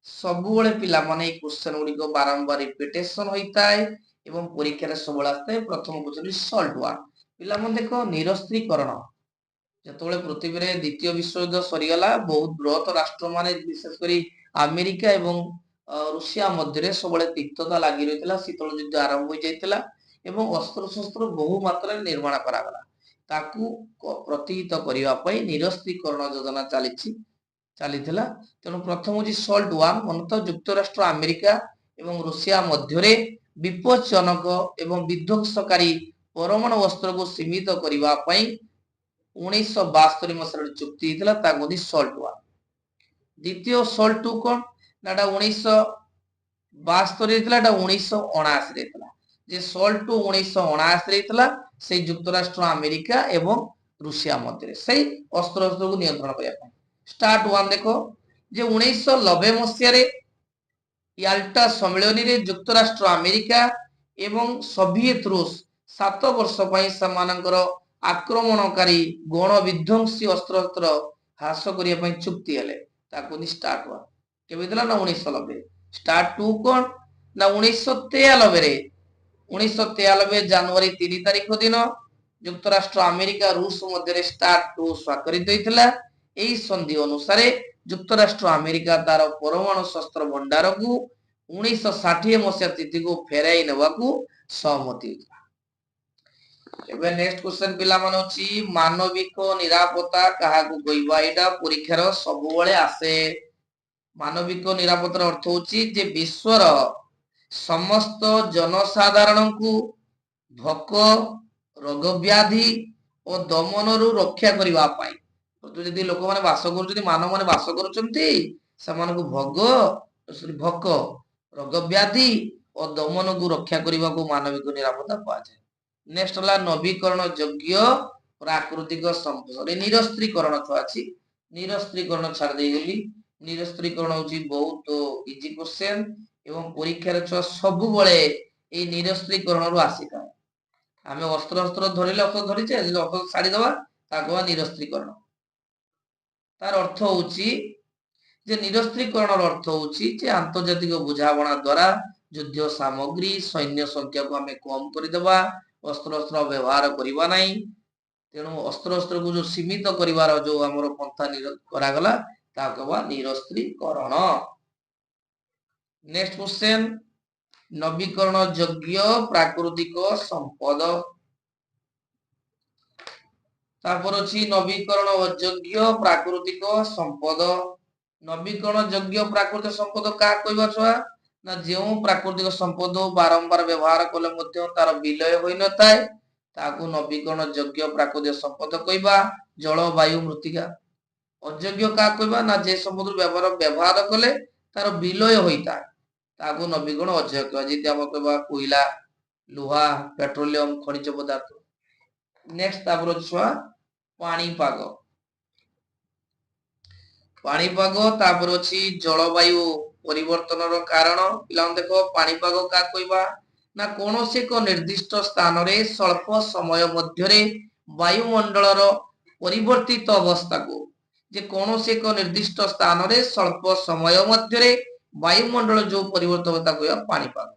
ସବୁବେଳେ ପିଲାମାନେ ଏଇ କ୍ୱେଶ୍ଚନ ଗୁଡିକ ବାରମ୍ବାର ରିପିଟେସନ ହୋଇଥାଏ ଏବଂ ପରୀକ୍ଷାରେ ସବୁବେଳେ ଆସିଥାଏ। ପ୍ରଥମ କ୍ୱେଶ୍ଚନ ସଲ୍ଟ ୱାନ୍। ପିଲାମାନେ ଦେଖ ନିରସ୍ତ୍ରୀକରଣ। ଯେତେବେଳେ ପୃଥିବୀରେ ଦ୍ୱିତୀୟ ବିଶ୍ୱଯୁଦ୍ଧ ସରିଗଲା, ବହୁତ ବୃହତ ରାଷ୍ଟ୍ରମାନେ ବିଶେଷ କରି ଆମେରିକା ଏବଂ ରୁଷିଆ ମଧ୍ୟରେ ସବୁବେଳେ ତିକ୍ତତା ଲାଗି ରହିଥିଲା। ଶୀତଳ ଯୁଦ୍ଧ ଆରମ୍ଭ ହୋଇଯାଇଥିଲା ଏବଂ ଅସ୍ତ୍ରଶସ୍ତ୍ର ବହୁ ମାତ୍ରାରେ ନିର୍ମାଣ କରାଗଲା। ତାକୁ ପ୍ରତିହତ କରିବା ପାଇଁ ନିରସ୍ତ୍ରୀକରଣ ଯୋଜନା ଚାଲିଥିଲା। ତେଣୁ ପ୍ରଥମ ହେଉଛି ସଲ୍ଟ ୱାନ୍। ମନତଃ ଯୁକ୍ତରାଷ୍ଟ୍ର ଆମେରିକା ଏବଂ ରୁଷିଆ ମଧ୍ୟରେ ବିପଜ୍ଜନକ ଏବଂ ବିଧ୍ୱଂସକାରୀ ପରମାଣୁ ଅସ୍ତ୍ରକୁ ସୀମିତ କରିବା ପାଇଁ 1972 ମସିହାରେ ଚୁକ୍ତି ହେଇଥିଲା, ତାକୁ କୁହନ୍ତି ସଲ୍ଟ ୱାନ୍। ଦ୍ୱିତୀୟ ସଲ୍ଟ ଟୁ କଣ ନା ଏଟା 1972 ହେଇଥିଲା, ଏଟା 1979 ହେଇଥିଲା। ଯେ ସଲ୍ଟ ଟୁ 1979 ହେଇଥିଲା ସେଇ ଯୁକ୍ତରାଷ୍ଟ୍ର ଆମେରିକା ଏବଂ ରୁଷିଆ ମଧ୍ୟରେ ସେଇ ଅସ୍ତ୍ରକୁ ନିୟନ୍ତ୍ରଣ କରିବା ପାଇଁ। ଷ୍ଟାର୍ଟ ୱାନ୍ ଦେଖ ଯେ 1990 ମସିହାରେ ୟାଲ୍ଟା ସମ୍ମିଳନୀରେ ଯୁକ୍ତରାଷ୍ଟ୍ର ଆମେରିକା ଏବଂ ସୋଭିଏତ ରୁଷ 7 ବର୍ଷ ପାଇଁ ସେମାନଙ୍କର ଆକ୍ରମଣକାରୀ ଗଣ ବିଧ୍ୱଂସୀ ଅସ୍ତ୍ର ହ୍ରାସ କରିବା ପାଇଁ ଚୁକ୍ତି ହେଲେ, ତାକୁ ଷ୍ଟାର୍ଟ ୱାନ୍। କେବେ ହେଇଥିଲା ନା 1990। ଷ୍ଟାର୍ଟ ଟୁ କଣ ନା 1993 ଜାନୁଆରୀ 3 ତାରିଖ ଦିନ ଯୁକ୍ତରାଷ୍ଟ୍ର ଆମେରିକା ରୁଷ ମଧ୍ୟରେ ଷ୍ଟାର୍ଟ ଟୁ ସ୍ୱାକ୍ଷରିତ ହୋଇଥିଲା। ଏହି ସନ୍ଧି ଅନୁସାରେ ଯୁକ୍ତରାଷ୍ଟ୍ର ଆମେରିକା ତାର ପରମାଣୁ ଶସ୍ତ୍ର ଭଣ୍ଡାରକୁ 1960 ମସିହା ତିଥିକୁ ଫେରାଇ ନେବାକୁ ସହମତି ହୋଇଥିଲା। ଏବେ ନେକ୍ସଟ କ୍ୱେଶ୍ଚନ ପିଲାମାନେ ଅଛି ମାନବିକ ନିରାପତ୍ତା କାହାକୁ କହିବା? ଏଇଟା ପରୀକ୍ଷାର ସବୁବେଳେ ଆସେ। ମାନବିକ ନିରାପତ୍ତାର ଅର୍ଥ ହେଉଛି ଯେ ବିଶ୍ୱର ସମସ୍ତ ଜନସାଧାରଣଙ୍କୁ ଭୋକ, ରୋଗ ବ୍ୟାଧି ଓ ଦମନରୁ ରକ୍ଷା କରିବା ପାଇଁ। ଯଦି ଲୋକମାନେ ବାସ କରୁଛନ୍ତି, ମାନବମାନେ ବାସ କରୁଛନ୍ତି, ସେମାନଙ୍କୁ ଭୋକ, ରୋଗ ବ୍ୟାଧି ଓ ଦମନକୁ ରକ୍ଷା କରିବାକୁ ମାନବିକ ନିରାପତ୍ତା କୁହାଯାଏ। ନେକ୍ସଟ ହେଲା ନବୀକରଣ ଯୋଗ୍ୟ ପ୍ରାକୃତିକ ସମ୍ପଦ। ନିରସ୍ତ୍ରୀକରଣ ଅଛି, ନିରସ୍ତ୍ରୀକରଣ ଛାଡି ଦେଇଗଲି। ନିରସ୍ତ୍ରୀକରଣ ହଉଛି ବହୁତ ଇଜି କ୍ୱେଶ୍ଚନ ଏବଂ ପରୀକ୍ଷାରେ ଛୁଆ ସବୁବେଳେ ଏଇ ନିରସ୍ତ୍ରୀକରଣରୁ ଆସିଥାଏ। ଆମେ ଅସ୍ତ୍ର ଧରିଲେ ଅସ୍ତ୍ର ଧରିଛେ, ଯଦି ଅସ୍ତ୍ର ଛାଡିଦବା ତାକୁ ନିରସ୍ତ୍ରୀକରଣ। ତାର ଅର୍ଥ ହଉଛି ଯେ ନିରସ୍ତ୍ରୀକରଣର ଅର୍ଥ ହଉଛି ଯେ ଆନ୍ତର୍ଜାତିକ ବୁଝାମଣା ଦ୍ୱାରା ଯୁଦ୍ଧ ସାମଗ୍ରୀ ସୈନ୍ୟ ସଂଖ୍ୟାକୁ ଆମେ କମ କରିଦେବା, ଅସ୍ତ୍ର ବ୍ୟବହାର କରିବା ନାହିଁ। ତେଣୁ ଅସ୍ତ୍ରକୁ ଯୋଉ ସୀମିତ କରିବାର ଯୋଉ ଆମର ପନ୍ଥା କରାଗଲା ତାକୁ କହିବା ନିରସ୍ତ୍ରୀକରଣ। ନେକ୍ସଟ କ୍ୱେଶ୍ଚନ ନବୀକରଣ ଯୋଗ୍ୟ ପ୍ରାକୃତିକ ସମ୍ପଦ। ତାପରେ ଅଛି ନବୀକରଣ ଅଯୋଗ୍ୟ ପ୍ରାକୃତିକ ସମ୍ପଦ। ନବୀକରଣ ଯୋଗ୍ୟ ପ୍ରାକୃତିକ ସମ୍ପଦ କାହା କହିବା ଛୁଆ ନା ଯେଉଁ ପ୍ରାକୃତିକ ସମ୍ପଦ ବାରମ୍ବାର ବ୍ୟବହାର କଲେ ମଧ୍ୟ ତାର ବିଲୟ ହୋଇନଥାଏ ତାକୁ ନବୀକରଣ ଯୋଗ୍ୟ ପ୍ରାକୃତିକ ସମ୍ପଦ କହିବା। ଜଳବାୟୁ ମୃତ୍ତିକା। ଅଯୋଗ୍ୟ କାହା କହିବା ନା ଯେ ସମ୍ପଦ ବ୍ୟବହାର କଲେ ତାର ବିଲୟ ହୋଇଥାଏ ତାକୁ ନବୀକରଣ ଅଯୋଗ୍ୟ। ଯେମିତି ଆମେ କହିବା କୋଇଲା, ଲୁହା, ପେଟ୍ରୋଲିୟମ, ଖଣିଜ ପଦାର୍ଥ। ନେକ୍ସଟ ତାପରେ ଛୁଆ ପାଣିପାଗ। ପାଣିପାଗ ତାପରେ ଅଛି ଜଳବାୟୁ ପରିବର୍ତ୍ତନର କାରଣ। ପିଲାମାନେ ଦେଖ ପାଣିପାଗ କାହା କହିବା ନା କୌଣସି ଏକ ନିର୍ଦ୍ଦିଷ୍ଟ ସ୍ଥାନରେ ସ୍ୱଳ୍ପ ସମୟ ମଧ୍ୟରେ ବାୟୁମଣ୍ଡଳର ପରିବର୍ତ୍ତିତ ଅବସ୍ଥାକୁ, ଯେ କୌଣସି ଏକ ନିର୍ଦ୍ଦିଷ୍ଟ ସ୍ଥାନରେ ସ୍ୱଳ୍ପ ସମୟ ମଧ୍ୟରେ ବାୟୁମଣ୍ଡଳ ଯୋଉ ପରିବର୍ତ୍ତନ ତାକୁ କହିବା ପାଣିପାଗ।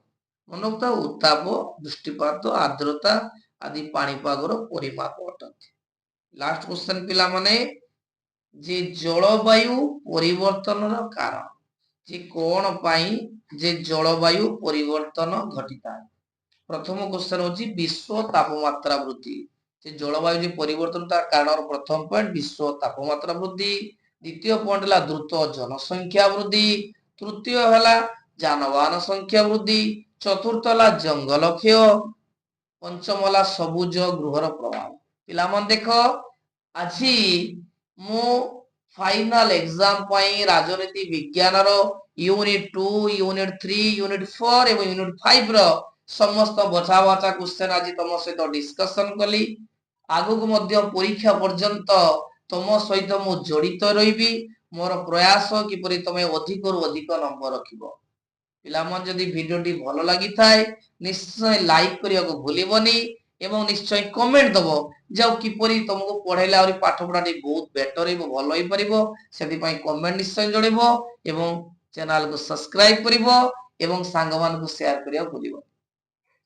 ମନେ ରଖୁଥାଅ ଉତ୍ତାପ, ବୃଷ୍ଟିପାତ, ଆର୍ଦ୍ରତା ଆଦି ପାଣିପାଗର ପରିମାପ ଅଟନ୍ତି। ଲାଷ୍ଟ କ୍ୱେଶ୍ଚନ ପିଲାମାନେ ଯେ ଜଳବାୟୁ ପରିବର୍ତ୍ତନର କାରଣ, ଯେ କଣ ପାଇଁ ଯେ ଜଳବାୟୁ ପରିବର୍ତ୍ତନ ଘଟିଥାଏ। ପ୍ରଥମ କ୍ୱେଶ୍ଚନ ହଉଛି ବିଶ୍ୱ ତାପମାତ୍ରା ବୃଦ୍ଧି। ଯେ ଜଳବାୟୁ ଯେ ପରିବର୍ତ୍ତନ ତାର କାରଣ ପ୍ରଥମ ପଏଣ୍ଟ ବିଶ୍ୱ ତାପମାତ୍ରା ବୃଦ୍ଧି। ଦ୍ୱିତୀୟ ପଏଣ୍ଟ ହେଲା ଦ୍ରୁତ ଜନସଂଖ୍ୟା ବୃଦ୍ଧି। ତୃତୀୟ ହେଲା ଯାନବାହନ ସଂଖ୍ୟା ବୃଦ୍ଧି। ଚତୁର୍ଥ ହେଲା ଜଙ୍ଗଲ କ୍ଷୟ। ପଞ୍ଚମ ହେଲା ସବୁଜ ଗୃହର ପ୍ରଭାବ। ପିଲାମାନେ ଦେଖ ଆଜି ମୁଁ ଫାଇନାଲ ଏକ୍ସାମ ପାଇଁ ରାଜନୀତି ବିଜ୍ଞାନର ୟୁନିଟ 2, ୟୁନିଟ 3, ୟୁନିଟ 4 ଏବଂ ୟୁନିଟ 5 ର ସମସ୍ତ ବଛା ବଛା କ୍ୱେଶ୍ଚନ ଆଜି ତମ ସହିତ ଡିସ୍କସନ କଲି। ଆଗକୁ ମଧ୍ୟ ପରୀକ୍ଷା ପର୍ଯ୍ୟନ୍ତ ତମ ସହିତ ମୁଁ ଜଡିତ ରହିବି। ମୋର ପ୍ରୟାସ କିପରି ତମେ ଅଧିକରୁ ଅଧିକ ନମ୍ବର ରଖିବ। ପିଲାମାନେ ଯଦି ଭିଡିଓଟି ଭଲ ଲାଗିଥାଏ ନିଶ୍ଚୟ ଲାଇକ୍ କରିବାକୁ ଭୁଲିବନି এবং নিশ্চয় কমেন্ট দব যে কিপରି ତମକୁ ପଢେଇଲେ ଆହୁରି ପାଠ ପଢାଟି ବହୁତ ବେଟର ହେବ ଭଲ ହେଇପାରିବ ସେଥିପାଇଁ କମେଣ୍ଟ ନିଶ୍ଚୟ ଜଣେଇବ ଏବଂ ଚ୍ୟାନେଲକୁ ସବସ୍କ୍ରାଇବ କରିବ ଏବଂ ସାଙ୍ଗମାନଙ୍କୁ ସେୟାର କରିବାକୁ ଭୁଲିବ